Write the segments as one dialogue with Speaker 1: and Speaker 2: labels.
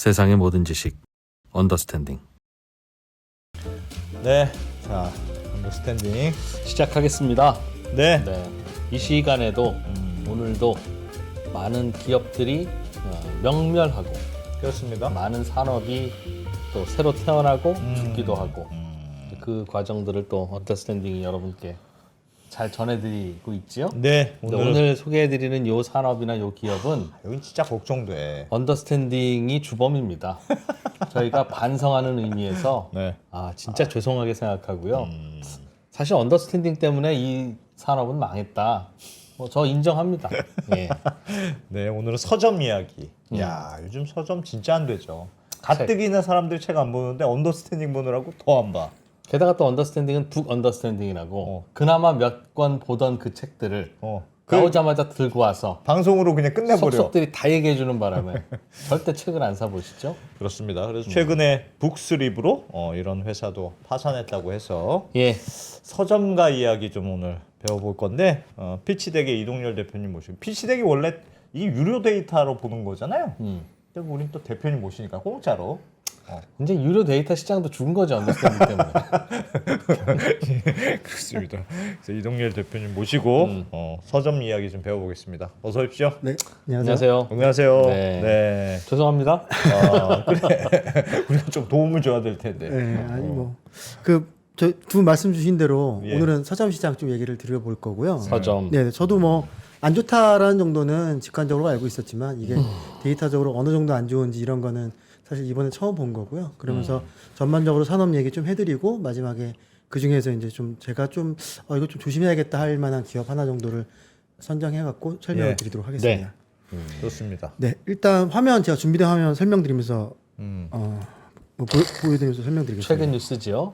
Speaker 1: 세상의 모든 지식 언더스탠딩.
Speaker 2: 네, 자, 언더스탠딩.
Speaker 3: 시작하겠습니다.
Speaker 2: 네,
Speaker 3: 이 시간에도 오늘도 많은 기업들이 명멸하고
Speaker 2: 그렇습니다.
Speaker 3: 많은 산업이 또 새로 태어나고 죽기도 하고 그 과정들을 또 언더스탠딩이 여러분께 잘 전해드리고 있지요.
Speaker 2: 네,
Speaker 3: 오늘 소개해드리는 요 산업이나 요 기업은
Speaker 2: 여긴 진짜 걱정돼.
Speaker 3: 언더스탠딩이 주범입니다. 저희가 반성하는 의미에서
Speaker 2: 네,
Speaker 3: 진짜 죄송하게 생각하고요. 사실 언더스탠딩 때문에 이 산업은 망했다. 저 인정합니다. 예.
Speaker 2: 네, 오늘은 서점 이야기. 야, 요즘 서점 진짜 안 되죠. 가뜩이나 사람들이 책 안 보는데 언더스탠딩 보느라고 더 안 봐.
Speaker 3: 게다가 또 언더스탠딩은 북 언더스탠딩이라고 그나마 몇 권 보던 그 책들을 나오자마자 들고 와서
Speaker 2: 방송으로 그냥 끝내버려.
Speaker 3: 속속들이 다 얘기해 주는 바람에 절대 책을 안 사보시죠?
Speaker 2: 그렇습니다. 그래서 최근에 북스립으로 이런 회사도 파산했다고 해서
Speaker 3: 예.
Speaker 2: 서점가 이야기 좀 오늘 배워볼 건데 피치덱의 이동열 대표님 모시고, 피치덱이 원래 이 유료 데이터로 보는 거잖아요. 근데 우린 또 대표님 모시니까 공짜로.
Speaker 3: 이제 유료 데이터 시장도 죽은 거죠, 언더스탠딩 때문에.
Speaker 2: 그렇습니다. 그래서 이동열 대표님 모시고 서점 이야기 좀 배워보겠습니다. 어서 오십시오.
Speaker 4: 네,
Speaker 3: 안녕하세요.
Speaker 2: 안녕하세요.
Speaker 3: 네.
Speaker 2: 네.
Speaker 3: 죄송합니다.
Speaker 2: 그래. 우리가 좀 도움을 줘야 될 텐데.
Speaker 4: 네, 아니 저 두 분 말씀 주신 대로
Speaker 2: 예.
Speaker 4: 오늘은 서점 시장 좀 얘기를 드려볼 거고요.
Speaker 3: 서점.
Speaker 4: 네, 저도 뭐 안 좋다라는 정도는 직관적으로 알고 있었지만 이게 데이터적으로 어느 정도 안 좋은지 이런 거는 사실 이번에 처음 본 거고요. 그러면서 전반적으로 산업 얘기 좀 해드리고 마지막에 그 중에서 이제 좀 제가 좀 이거 좀 조심해야겠다 할 만한 기업 하나 정도를 선정해갖고 설명을
Speaker 2: 예.
Speaker 4: 드리도록 하겠습니다.
Speaker 2: 좋습니다.
Speaker 4: 네, 일단 화면 제가 준비된 화면 설명드리면서 보여드리면서 설명드리겠습니다.
Speaker 3: 최근 뉴스지요.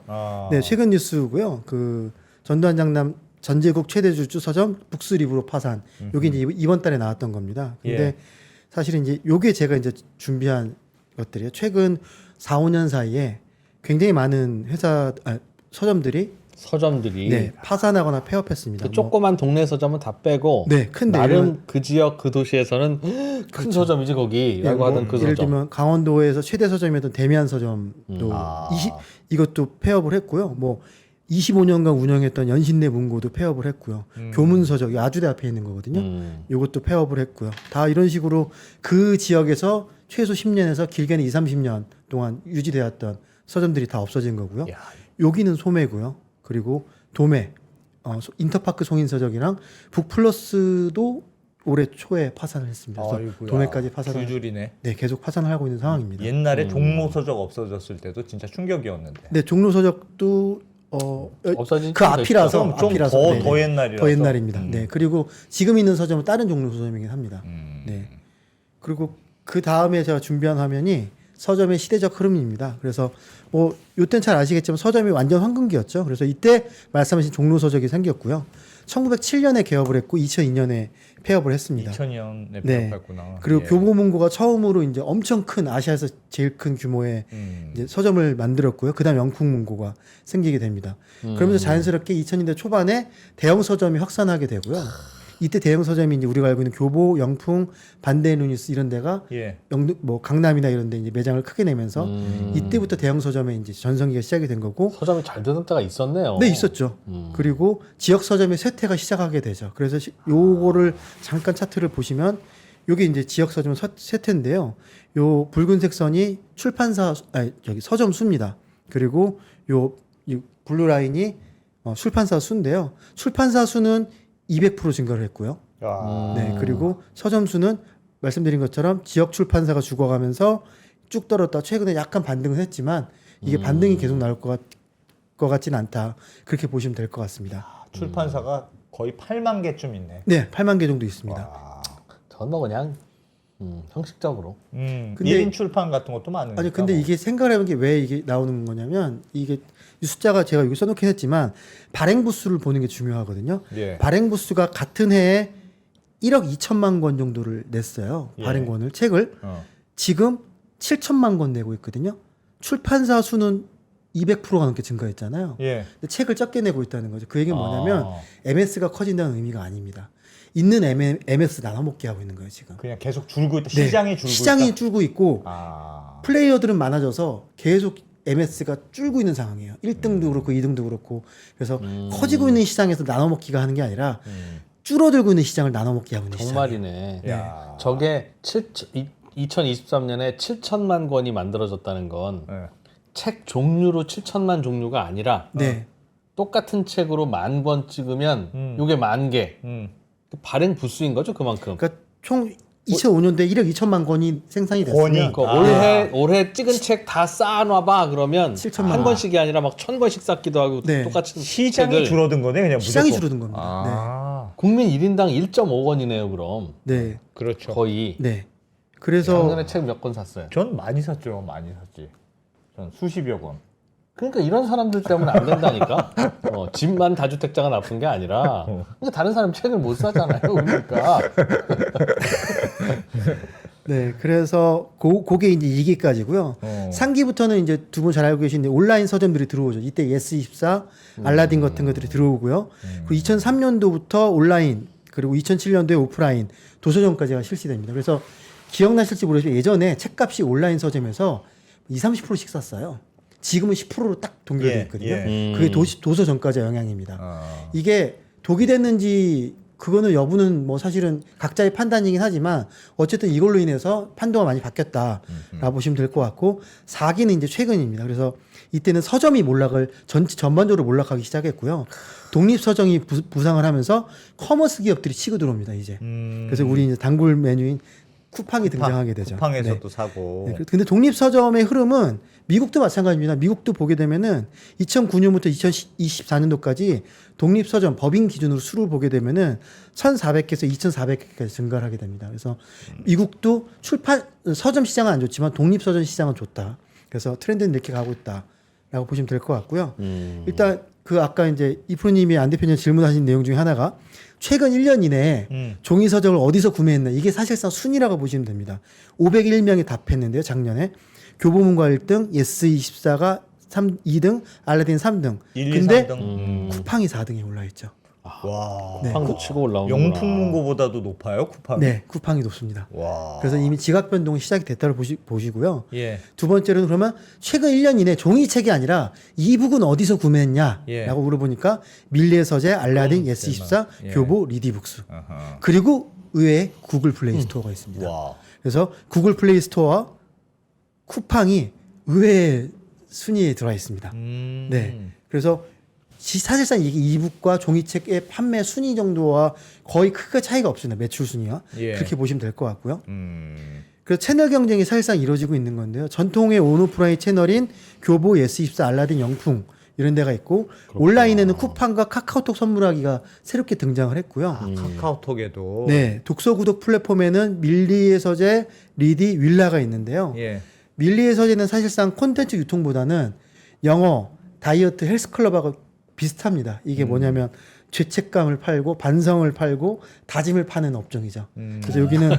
Speaker 4: 네, 최근 뉴스고요. 그 전두환 장남 전제국 최대 주주 서점 북스립으로 파산. 요게 이제 이번 달에 나왔던 겁니다. 근데
Speaker 2: 예.
Speaker 4: 사실은 이제 요게 제가 이제 준비한 것들이에요. 최근 4, 5년 사이에 굉장히 많은 서점들이
Speaker 3: 서점들이
Speaker 4: 파산하거나 폐업했습니다.
Speaker 3: 그 조그만 동네 서점은 다 빼고
Speaker 4: 네, 큰데
Speaker 3: 나름 그 지역 그 도시에서는 큰 서점이지 거기라고 하던 그
Speaker 4: 예를
Speaker 3: 서점.
Speaker 4: 들면 강원도에서 최대 서점이었던 대미안 서점도 이것도 폐업을 했고요. 뭐 25년간 운영했던 연신내 문고도 폐업을 했고요. 교문서적 아주대 앞에 있는 거거든요. 이것도 폐업을 했고요. 다 이런 식으로 그 지역에서 최소 10년에서 길게는 2, 30년 동안 유지되었던 서점들이 다 없어진 거고요. 여기는 소매고요. 그리고 도매, 인터파크 송인서적이랑 북플러스도 올해 초에 파산을 했습니다. 그래서
Speaker 2: 아이고야.
Speaker 4: 도매까지 파산을
Speaker 2: 줄줄이네.
Speaker 4: 네, 계속 파산을 하고 있는 상황입니다.
Speaker 2: 옛날에 종로서적 없어졌을 때도 진짜 충격이었는데.
Speaker 4: 네, 종로서적도
Speaker 3: 없어진
Speaker 4: 그 앞이라서
Speaker 2: 좀 더 옛날이라서.
Speaker 4: 더 옛날입니다. 네, 그리고 지금 있는 서점은 다른 종로 서점이긴 합니다. 네, 그리고 그 다음에 제가 준비한 화면이 서점의 시대적 흐름입니다. 그래서 뭐 요땐 잘 아시겠지만 서점이 완전 황금기였죠. 그래서 이때 말씀하신 종로 서적이 생겼고요. 1907년에 개업을 했고 2002년에 폐업을 했습니다.
Speaker 2: 2000년에
Speaker 4: 네.
Speaker 2: 폐업했구나.
Speaker 4: 그리고
Speaker 2: 예.
Speaker 4: 교보문고가 처음으로 이제 엄청 큰 아시아에서 제일 큰 규모의 이제 서점을 만들었고요. 그다음 영풍문고가 생기게 됩니다. 그러면서 자연스럽게 2000년대 초반에 대형 서점이 확산하게 되고요. 이때 대형 서점이 이제 우리가 알고 있는 교보, 영풍, 반대누니스 이런 데가
Speaker 2: 예.
Speaker 4: 뭐 강남이나 이런 데 이제 매장을 크게 내면서 이때부터 대형 서점의 이제 전성기가 시작이 된 거고.
Speaker 3: 서점이 잘 되던 때가 있었네요.
Speaker 4: 네, 있었죠. 그리고 지역 서점의 쇠퇴가 시작하게 되죠. 그래서 요거를 잠깐 차트를 보시면 요게 이제 지역 서점 쇠퇴인데요. 요 붉은색 선이 서점 수입니다. 그리고 이 블루 라인이 출판사 수인데요. 출판사 수는 200% 증가를 했고요. 네, 그리고 서점 수는 말씀드린 것처럼 지역 출판사가 죽어가면서 쭉 떨어졌다. 최근에 약간 반등은 했지만 이게 반등이 계속 나올 것 같지는 않다. 그렇게 보시면 될 것 같습니다.
Speaker 2: 출판사가 거의 8만 개쯤 있네.
Speaker 4: 네, 8만 개 정도 있습니다.
Speaker 2: 와.
Speaker 3: 저는 뭐 그냥 형식적으로.
Speaker 4: 근데
Speaker 2: 1인 출판 같은 것도 많으니까.
Speaker 4: 아니 근데 이게 생각을 해본 게 왜 이게 나오는 거냐면 이게 이 숫자가 제가 여기 써놓긴 했지만 발행 부수를 보는 게 중요하거든요.
Speaker 2: 예.
Speaker 4: 발행 부수가 같은 해에 1억 2천만 권 정도를 냈어요.
Speaker 2: 예.
Speaker 4: 발행권을 책을 지금 7천만 권 내고 있거든요. 출판사 수는 200%가 넘게 증가했잖아요.
Speaker 2: 예.
Speaker 4: 근데 책을 적게 내고 있다는 거죠. 그 얘기는 뭐냐면 MS가 커진다는 의미가 아닙니다. 있는 MS 나눠먹기 하고 있는 거예요 지금.
Speaker 2: 그냥 계속 줄고 있다. 시장이 줄고
Speaker 4: 시장이
Speaker 2: 있다.
Speaker 4: 줄고 있고 플레이어들은 많아져서 계속 MS가 줄고 있는 상황이에요. 1등도 그렇고 2등도 그렇고. 그래서 커지고 있는 시장에서 나눠먹기가 하는 게 아니라 줄어들고 있는 시장을 나눠먹기 하고 있는 시장.
Speaker 3: 정말이네.
Speaker 2: 야.
Speaker 3: 저게 2023년에 7천만 권이 만들어졌다는 건 책
Speaker 2: 네.
Speaker 3: 종류로 7천만 종류가 아니라
Speaker 4: 네.
Speaker 3: 똑같은 책으로 10,000권 찍으면 요게 10,000개. 발행 부수인 거죠, 그만큼.
Speaker 4: 그러니까 총 2005년도에 1억 2천만 권이 생산이 됐으면
Speaker 3: 그러니까 올해 찍은 책 다 쌓아놔봐 그러면
Speaker 4: 7천만
Speaker 3: 한 권씩이 아니라 막 1,000권씩 쌓기도 하고
Speaker 4: 네.
Speaker 3: 똑같은
Speaker 2: 시장이
Speaker 3: 책을
Speaker 2: 줄어든 거네 그냥
Speaker 4: 시장이
Speaker 2: 무조건.
Speaker 4: 줄어든 겁니다.
Speaker 2: 아,
Speaker 3: 국민 1인당 1.5권이네요, 그럼.
Speaker 4: 네.
Speaker 2: 그렇죠.
Speaker 3: 거의.
Speaker 4: 네. 그래서
Speaker 3: 작년에 책 몇 권 샀어요.
Speaker 2: 전 많이 샀죠, 많이 샀지. 전 수십여 권.
Speaker 3: 그러니까 이런 사람들 때문에 안 된다니까. 집만 다주택자가 나쁜 게 아니라 그러니까 다른 사람 책을 못 사잖아요. 그러니까.
Speaker 4: 네, 그래서 그게 이제 2기까지고요. 3기부터는 이제 두 분 잘 알고 계신데 온라인 서점들이 들어오죠. 이때 예스24, 알라딘 같은 것들이 들어오고요. 그리고 2003년도부터 온라인 그리고 2007년도에 오프라인 도서점까지가 실시됩니다. 그래서 기억나실지 모르지만 예전에 책값이 온라인 서점에서 20-30%씩 쌌어요. 지금은 10%로 딱 동결되어 있거든요. 그게 도서점까지 영향입니다. 이게 독이 됐는지 그거는 여부는 뭐 사실은 각자의 판단이긴 하지만 어쨌든 이걸로 인해서 판도가 많이 바뀌었다라고 보시면 될 것 같고 4기는 이제 최근입니다. 그래서 이때는 서점이 전반적으로 몰락하기 시작했고요. 독립 서점이 부상을 하면서 커머스 기업들이 치고 들어옵니다. 이제 그래서 우리 이제 단골 메뉴인 쿠팡이 등장하게 되죠.
Speaker 2: 쿠팡에서도 사고.
Speaker 4: 네, 근데 독립 서점의 흐름은 미국도 마찬가지입니다. 미국도 보게 되면은 2009년부터 2024년도까지 독립 서점 법인 기준으로 수를 보게 되면은 1,400개에서 2,400개까지 증가를 하게 됩니다. 그래서 미국도 서점 시장은 안 좋지만 독립 서점 시장은 좋다. 그래서 트렌드는 이렇게 가고 있다라고 보시면 될 것 같고요. 일단 그 아까 이제 이프로님이 안 대표님 질문하신 내용 중에 하나가 최근 1년 이내에 종이 서적을 어디서 구매했나 이게 사실상 순위라고 보시면 됩니다. 501명이 답했는데요. 작년에 교보문고 1등, 예스24가 2등, 알라딘 3등.
Speaker 2: 1, 2,
Speaker 4: 근데
Speaker 2: 3등.
Speaker 4: 쿠팡이 4등에 올라 있죠.
Speaker 2: 와.
Speaker 4: 네.
Speaker 3: 쿠팡도 치고 올라오는
Speaker 2: 영풍 문고보다도 높아요, 쿠팡이?
Speaker 4: 네, 쿠팡이 높습니다.
Speaker 2: 와.
Speaker 4: 그래서 이미 지각 변동이 시작이 됐다고 보시고요.
Speaker 2: 예.
Speaker 4: 두 번째로는 그러면 최근 1년 이내 종이책이 아니라 이북은 어디서 구매했냐라고
Speaker 2: 예.
Speaker 4: 물어보니까 밀리의서재, 알라딘, 예스24,
Speaker 2: 예.
Speaker 4: 교보, 리디북스.
Speaker 2: 아하.
Speaker 4: 그리고 의외에 구글 플레이 스토어가 있습니다.
Speaker 2: 와.
Speaker 4: 그래서 구글 플레이 스토어와 쿠팡이 의외의 순위에 들어와 있습니다. 네. 그래서 사실상 이게 이북과 종이책의 판매 순위 정도와 거의 크게 차이가 없습니다. 매출 순위와.
Speaker 2: 예.
Speaker 4: 그렇게 보시면 될 것 같고요. 그래서 채널 경쟁이 사실상 이루어지고 있는 건데요. 전통의 온오프라인 채널인 교보, 예스24, 알라딘, 영풍 이런 데가 있고 온라인에는 쿠팡과 카카오톡 선물하기가 새롭게 등장을 했고요.
Speaker 2: 카카오톡에도.
Speaker 4: 네, 독서 구독 플랫폼에는 밀리의 서재, 리디, 윌라가 있는데요.
Speaker 2: 예.
Speaker 4: 밀리의 서재는 사실상 콘텐츠 유통보다는 영어, 다이어트, 헬스클럽하고 비슷합니다. 이게 뭐냐면 죄책감을 팔고 반성을 팔고 다짐을 파는 업종이죠. 그래서 여기는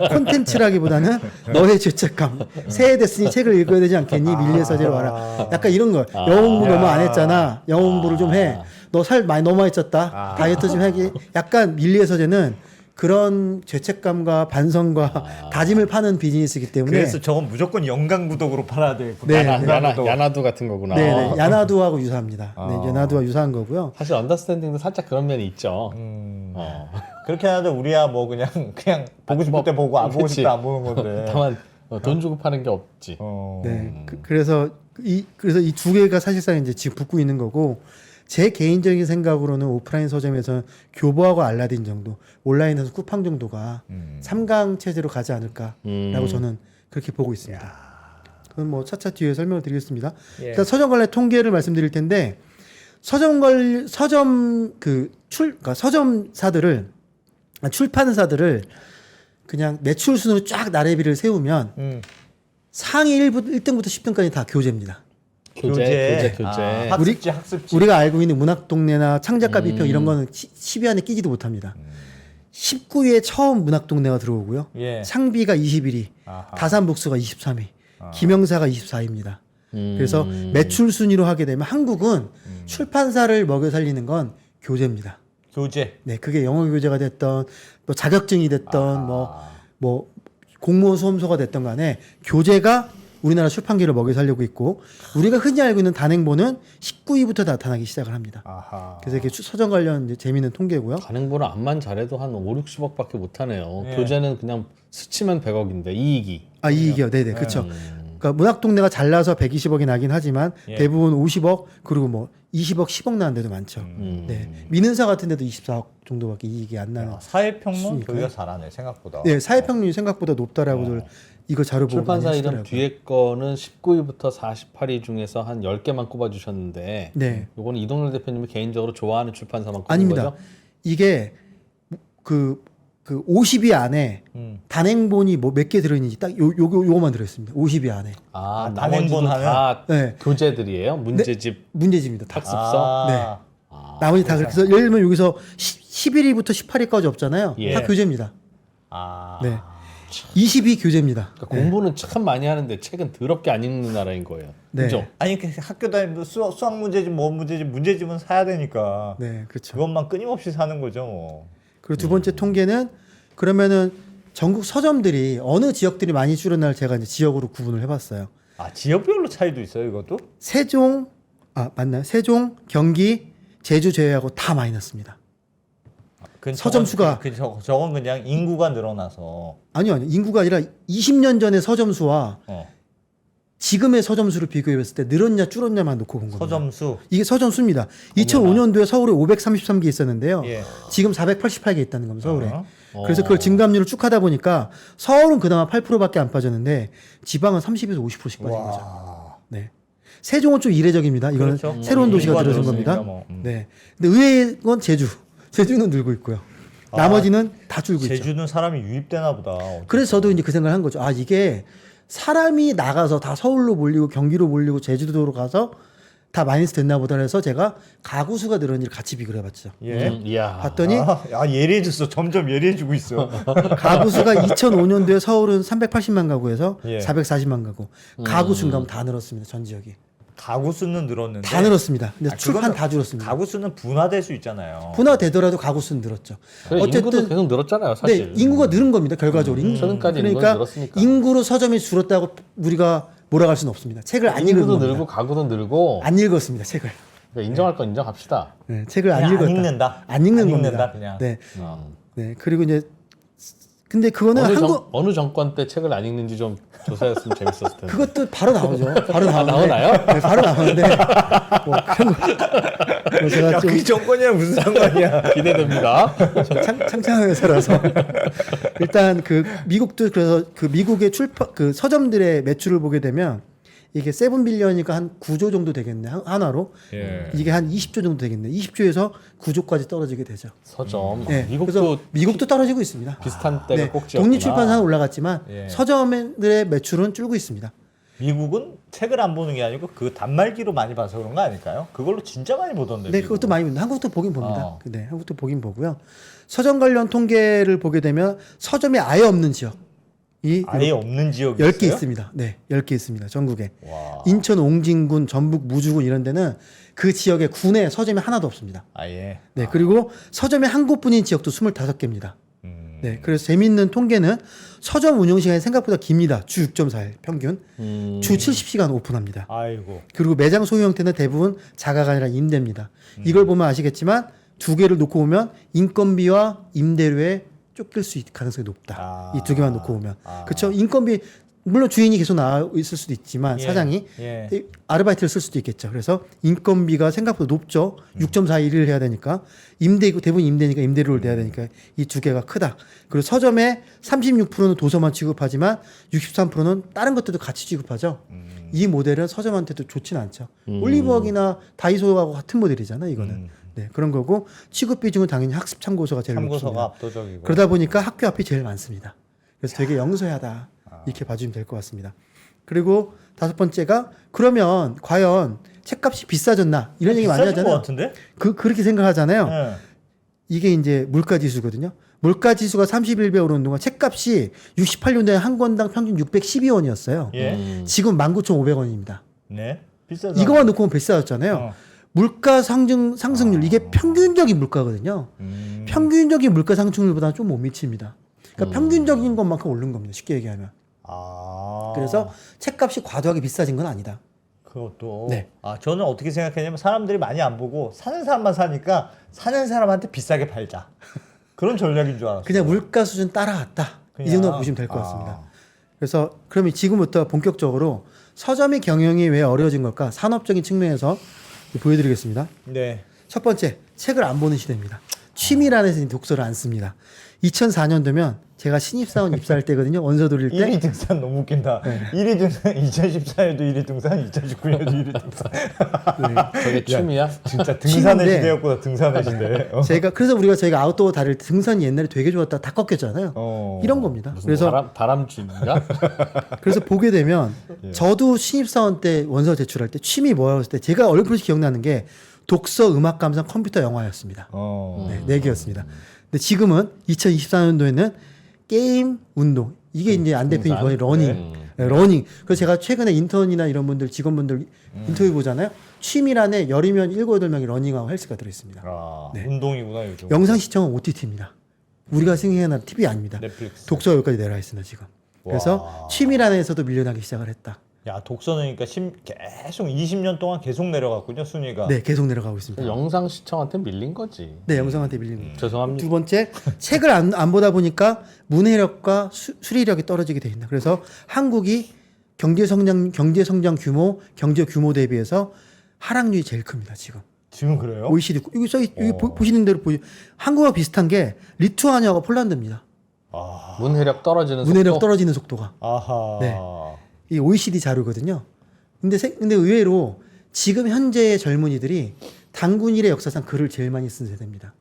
Speaker 4: 콘텐츠라기보다는 너의 죄책감. 새해 됐으니 책을 읽어야 되지 않겠니? 밀리의 서재로 와라. 약간 이런 거. 영어 공부 너무 안 했잖아. 영어 공부를 좀 해. 너 살 많이 너무 많이 쪘다. 다이어트 좀 하기. 약간 밀리의 서재는 그런 죄책감과 반성과 다짐을 파는 비즈니스이기 때문에
Speaker 2: 그래서 저건 무조건 영강 구독으로 팔아야 되겠구나.
Speaker 4: 네,
Speaker 3: 야나두 같은 거구나.
Speaker 4: 네, 야나두하고 유사합니다. 네, 야나두와 유사한 거고요.
Speaker 3: 사실 언더스탠딩도 살짝 그런 면이 있죠.
Speaker 2: 그렇게 하는데 우리야 뭐 그냥 보고 싶을 때 보고 안 보고
Speaker 3: 그치.
Speaker 2: 싶을 때 안 보는 건데.
Speaker 3: 다만 돈 주고 파는 게 없지.
Speaker 4: 네, 그래서 이 두 개가 사실상 이제 지금 붙고 있는 거고 제 개인적인 생각으로는 오프라인 서점에서는 교보하고 알라딘 정도, 온라인에서 쿠팡 정도가 3강 체제로 가지 않을까라고 저는 그렇게 보고 있습니다. 그건 뭐 차차 뒤에 설명을 드리겠습니다.
Speaker 2: 예.
Speaker 4: 일단 서점 관련 통계를 말씀드릴 텐데 출판사들을 그냥 매출 순으로 쫙 나래비를 세우면 상위 1등부터 10등까지 다 교재입니다.
Speaker 3: 교재.
Speaker 2: 학습지.
Speaker 4: 우리가 알고 있는 문학동네나 창작가 비평 이런 거는 10위 안에 끼지도 못합니다. 19위에 처음 문학동네가 들어오고요.
Speaker 2: 예.
Speaker 4: 창비가 21위,
Speaker 2: 아하.
Speaker 4: 다산북스가 23위, 김영사가 24위입니다. 그래서 매출 순위로 하게 되면 한국은 출판사를 먹여 살리는 건 교재입니다.
Speaker 2: 교재.
Speaker 4: 네, 그게 영어 교재가 됐던 또 자격증이 됐던 뭐 공무원 수험소가 됐던 간에 교재가 우리나라 출판계를 먹여 살리고 있고 우리가 흔히 알고 있는 단행본은 19위부터 나타나기 시작을 합니다.
Speaker 2: 아하.
Speaker 4: 그래서 이게 서점 관련 이제 재미있는 통계고요.
Speaker 3: 간행본은 암만 잘해도 한 5, 60억밖에 못 하네요.
Speaker 2: 예.
Speaker 3: 교재는 그냥 스치면 100억인데 이익이.
Speaker 4: 아 이익이요. 네네 그렇죠. 그러니까 문학동네가 잘나서 120억이 나긴 하지만
Speaker 2: 예.
Speaker 4: 대부분 50억 그리고 뭐 20억 10억 나는 데도 많죠. 네 민은사 같은 데도 24억 정도밖에 이익이 안 나는.
Speaker 2: 사회평론
Speaker 4: 수익이니까요.
Speaker 2: 거기가 잘하네 생각보다.
Speaker 4: 네 사회평론이 생각보다 높다라고들 이거 자료 보고
Speaker 3: 출판사
Speaker 4: 많이
Speaker 3: 이름
Speaker 4: 하시더라고요.
Speaker 3: 뒤에 거는 19위부터 48위 중에서 한 10개만 꼽아주셨는데
Speaker 4: 네
Speaker 3: 요거는 이동열 대표님이 개인적으로 좋아하는 출판사만 꼽은
Speaker 4: 아닙니다.
Speaker 3: 거죠?
Speaker 4: 이게 그 50위 안에 단행본이 뭐 몇 개 들어있는지 딱 요거만 들어있습니다. 50위 안에.
Speaker 3: 아,
Speaker 2: 단행본
Speaker 3: 나머지도 다
Speaker 4: 네.
Speaker 3: 교재들이에요? 문제집,
Speaker 4: 문제집입니다. 다.
Speaker 3: 학습서?
Speaker 4: 네. 나머지 다 그래서 예를 들면 여기서 11위부터 18위까지 없잖아요.
Speaker 3: 예.
Speaker 4: 다 교재입니다.
Speaker 2: 아.
Speaker 4: 네. 20위 교재입니다.
Speaker 3: 그러니까 공부는 참 많이 하는데 책은 더럽게 안 읽는 나라인 거예요.
Speaker 4: 네.
Speaker 3: 그죠?
Speaker 2: 아니 그 학교 다니면서 수학 문제집 뭐 문제집은 사야 되니까
Speaker 4: 네, 그렇죠.
Speaker 2: 그것만 끊임없이 사는 거죠. 뭐.
Speaker 4: 그리고 두 번째 통계는 그러면은 전국 서점들이 어느 지역들이 많이 줄어날 제가 이제 지역으로 구분을 해봤어요.
Speaker 2: 아 지역별로 차이도 있어요 이것도?
Speaker 4: 세종 맞나요? 세종, 경기, 제주 제외하고 다 마이너스입니다. 서점 수가-
Speaker 2: 저건 그냥 인구가 늘어나서
Speaker 4: 아니요. 인구가 아니라 20년 전의 서점 수와 지금의 서점 수를 비교해봤을 때 늘었냐 줄었냐만 놓고 본 겁니다.
Speaker 2: 서점 수.
Speaker 4: 이게 서점 수입니다. 2005년도에 서울에 533개 있었는데요.
Speaker 2: 예.
Speaker 4: 지금 488개 있다는 겁니다. 서울에.
Speaker 2: 어.
Speaker 4: 그래서 그걸 증감률을 쭉 하다 보니까 서울은 그나마 8%밖에 안 빠졌는데 지방은 30에서 50%씩 빠진 거죠.
Speaker 2: 와.
Speaker 4: 네. 세종은 좀 이례적입니다. 이거는
Speaker 2: 그렇죠.
Speaker 4: 새로운 도시가
Speaker 2: 인구가
Speaker 4: 들어선
Speaker 2: 늘었으니까
Speaker 4: 겁니다.
Speaker 2: 뭐.
Speaker 4: 네. 근데 의외인 건 제주. 제주는 늘고 있고요. 나머지는 다 줄고 있죠.
Speaker 2: 제주는 사람이 유입되나 보다.
Speaker 4: 그래서 저도 이제 그 생각을 한 거죠. 아, 이게 사람이 나가서 다 서울로 몰리고 경기로 몰리고 제주도로 가서 다 마이너스 됐나 보다 해서 제가 가구 수가 늘었는지를 같이 비교를 해봤죠.
Speaker 2: 예.
Speaker 3: 이야.
Speaker 4: 봤더니
Speaker 2: 예리해졌어. 점점 예리해지고 있어.
Speaker 4: 가구 수가 2005년도에 서울은 380만 가구에서
Speaker 2: 예.
Speaker 4: 440만 가구. 가구 수가 다 늘었습니다. 전 지역이.
Speaker 2: 가구 수는 늘었는데
Speaker 4: 다 늘었습니다. 근데
Speaker 2: 아,
Speaker 4: 출판
Speaker 2: 그거는
Speaker 4: 다 줄었습니다.
Speaker 2: 가구 수는 분화될 수 있잖아요.
Speaker 4: 분화되더라도 가구 수는 늘었죠.
Speaker 3: 그래, 인구도 계속 늘었잖아요, 사실.
Speaker 4: 네, 인구가 늘은 겁니다. 결과적으로.
Speaker 3: 최근까지 인구가
Speaker 4: 그러니까
Speaker 3: 늘었으니까.
Speaker 4: 인구로 서점이 줄었다고 우리가 몰아갈 수는 없습니다. 책을 안 읽은
Speaker 3: 인구도
Speaker 4: 겁니다.
Speaker 3: 늘고 가구도 늘고
Speaker 4: 안 읽었습니다. 책을.
Speaker 3: 그러니까 인정할 건 인정합시다.
Speaker 4: 네, 책을 안
Speaker 2: 그냥
Speaker 4: 읽었다.
Speaker 2: 안 읽는다.
Speaker 4: 안 읽는
Speaker 2: 안
Speaker 4: 겁니다.
Speaker 2: 읽는다, 그냥.
Speaker 4: 네,
Speaker 3: 어.
Speaker 4: 네. 그리고 이제 근데 그거는 한국
Speaker 3: 어느 정권 때 책을 안 읽는지 좀 조사했으면 재밌었을 텐데.
Speaker 4: 그것도 바로 나오죠. 바로 나오는데.
Speaker 3: 나오나요?
Speaker 4: 네, 바로 나오는데 뭐 그런 거. 뭐 제가
Speaker 2: 야,
Speaker 4: 좀
Speaker 2: 그 정권이랑 무슨 상관이야?
Speaker 3: 기대됩니다.
Speaker 4: 창창한 회사라서 일단 그 미국도 그래서 그 미국의 출판 그 서점들의 매출을 보게 되면 이게 7빌리언이니까 한 9조 정도 되겠네 한화로
Speaker 2: 예.
Speaker 4: 이게 한 20조 정도 되겠네 20조에서 9조까지 떨어지게 되죠.
Speaker 3: 서점.
Speaker 4: 네,
Speaker 3: 미국도
Speaker 4: 그래서 미국도 떨어지고 있습니다.
Speaker 3: 비슷한 때가
Speaker 4: 네,
Speaker 3: 꼭 지었구나.
Speaker 4: 독립출판사는 올라갔지만
Speaker 2: 예.
Speaker 4: 서점들의 매출은 줄고 있습니다.
Speaker 2: 미국은 책을 안 보는 게 아니고 그 단말기로 많이 봐서 그런 거 아닐까요? 그걸로 진짜 많이 보던데.
Speaker 4: 네,
Speaker 2: 미국은.
Speaker 4: 그것도 많이 봅니다. 한국도 보긴 봅니다.
Speaker 2: 어.
Speaker 4: 네, 한국도 보긴 보고요. 서점 관련 통계를 보게 되면 서점이 아예 없는 지역이
Speaker 2: 아예 없는 지역이
Speaker 4: 10개
Speaker 2: 있어요?
Speaker 4: 있습니다. 네, 10개 있습니다. 전국에.
Speaker 2: 와.
Speaker 4: 인천 옹진군, 전북 무주군 이런 데는 그 지역에 군에 서점이 하나도 없습니다.
Speaker 2: 아예.
Speaker 4: 네, 그리고 서점이 한 곳뿐인 지역도 25개입니다. 네, 그래서 재미있는 통계는 서점 운영 시간이 생각보다 깁니다. 주 6.4일 평균. 주 70시간 오픈합니다.
Speaker 2: 아이고.
Speaker 4: 그리고 매장 소유 형태는 대부분 자가가 아니라 임대입니다. 이걸 보면 아시겠지만 두 개를 놓고 보면 인건비와 임대료에 쫓길 수 있을 가능성이 높다.
Speaker 2: 아.
Speaker 4: 이 두 개만 놓고 보면. 그렇죠? 인건비 물론 주인이 계속 나와 있을 수도 있지만
Speaker 2: 예.
Speaker 4: 사장이
Speaker 2: 예.
Speaker 4: 아르바이트를 쓸 수도 있겠죠. 그래서 인건비가 생각보다 높죠. 6.41을 해야 되니까 임대이고 대부분 임대니까 임대료를 내야 되니까 이 두 개가 크다. 그리고 서점의 36%는 도서만 취급하지만 63%는 다른 것들도 같이 취급하죠. 이 모델은 서점한테도 좋지는 않죠. 올리브영이나 다이소하고 같은 모델이잖아. 이거는. 네, 그런 거고 취급 비중은 당연히 학습 참고서가 제일
Speaker 2: 참고서가
Speaker 4: 높습니다.
Speaker 2: 압도적이고.
Speaker 4: 그러다 보니까 학교 앞이 제일 많습니다. 그래서 되게 영소하다 이렇게 봐주면 될 것 같습니다. 그리고 다섯 번째가 그러면 과연 책값이 비싸졌나 이런 얘기 많이
Speaker 2: 비싸진 것
Speaker 4: 하잖아요.
Speaker 2: 같은데?
Speaker 4: 그렇게 생각하잖아요.
Speaker 2: 네.
Speaker 4: 이게 이제 물가 지수거든요. 물가 지수가 31배 오르는 동안 책값이 68년도에 한 권당 평균 612원이었어요.
Speaker 2: 예.
Speaker 4: 지금 19,500원입니다.
Speaker 2: 네. 비싸죠.
Speaker 4: 이거만 놓고 보면 비싸졌잖아요.
Speaker 2: 어.
Speaker 4: 물가 상승률 이게 평균적인 물가거든요. 평균적인 물가 상승률보다 좀 못 미칩니다. 그러니까 평균적인 것만큼 오른 겁니다. 쉽게 얘기하면. 그래서 책값이 과도하게 비싸진 건 아니다.
Speaker 2: 그것도.
Speaker 4: 네.
Speaker 2: 저는 어떻게 생각했냐면 사람들이 많이 안 보고 사는 사람만 사니까 사는 사람한테 비싸게 팔자. 그런 전략인 줄 알았어요.
Speaker 4: 그냥 물가 수준 따라갔다. 이
Speaker 2: 그냥.
Speaker 4: 정도 보시면 될 것 같습니다. 그래서 그러면 지금부터 본격적으로 서점의 경영이 왜 어려워진 걸까? 산업적인 측면에서 보여드리겠습니다.
Speaker 2: 네.
Speaker 4: 첫 번째, 책을 안 보는 시대입니다. 취미란에서 이제 독서를 안 씁니다. 2004년도면 제가 신입사원 입사할 때거든요. 원서 돌릴 때.
Speaker 2: 1위 등산 너무 웃긴다. 1위 등산 2014년에도 1위 등산, 2019년에도 1위 등산.
Speaker 3: 저게 취미야?
Speaker 2: 진짜 등산의
Speaker 4: 취미인데.
Speaker 2: 시대였구나. 등산의 시대.
Speaker 4: 그래서 우리가 저희가 아웃도어 다닐 때 등산이 옛날에 되게 좋았다 다 꺾였잖아요. 이런 겁니다. 그래서
Speaker 3: 바람쥐인가?
Speaker 4: 그래서 보게 되면 저도 신입사원 때 원서 제출할 때 취미 뭐라고 했을 때 제가 얼핏 기억나는 게 독서, 음악 감상, 컴퓨터, 영화였습니다. 네 개였습니다. 근데 지금은 2024년도에는 게임, 운동 이게 이제 안 대표님 거의 러닝, 러닝. 그래서 제가 최근에 인턴이나 이런 분들 직원분들 인터뷰 보잖아요. 취미란에 열이면 7, 8명이 러닝하고 헬스가 들어있습니다.
Speaker 2: 운동이구나 요즘.
Speaker 4: 영상 시청은 OTT입니다. 우리가 생각하는 TV 아닙니다.
Speaker 2: 넷플릭스.
Speaker 4: 독서가 여기까지 내려와 있습니다 지금. 그래서 취미란에서도 밀려나기 시작을 했다.
Speaker 2: 야 독서는 그러니까 계속 20년 동안 계속 내려갔군요 순위가.
Speaker 4: 네, 계속 내려가고 있습니다.
Speaker 3: 영상 시청한테 밀린 거지.
Speaker 4: 네, 영상한테 밀린 겁니다.
Speaker 3: 죄송합니다.
Speaker 4: 두 번째, 책을 안 보다 보니까 문해력과 수리력이 떨어지게 됩니다. 그래서 한국이 경제 성장 규모, 경제 규모 대비해서 하락률이 제일 큽니다 지금.
Speaker 2: 지금 그래요?
Speaker 4: OECD 여기 보시는 대로 한국과 비슷한 게 리투아니아와 폴란드입니다.
Speaker 3: 문해력 떨어지는
Speaker 4: 문해력
Speaker 3: 속도?
Speaker 4: 떨어지는 속도가.
Speaker 2: 아하.
Speaker 4: 네. 이 OECD 자료거든요. 근데 의외로 지금 현재의 젊은이들이 단군일의 역사상 글을 제일 많이 쓴 세대입니다.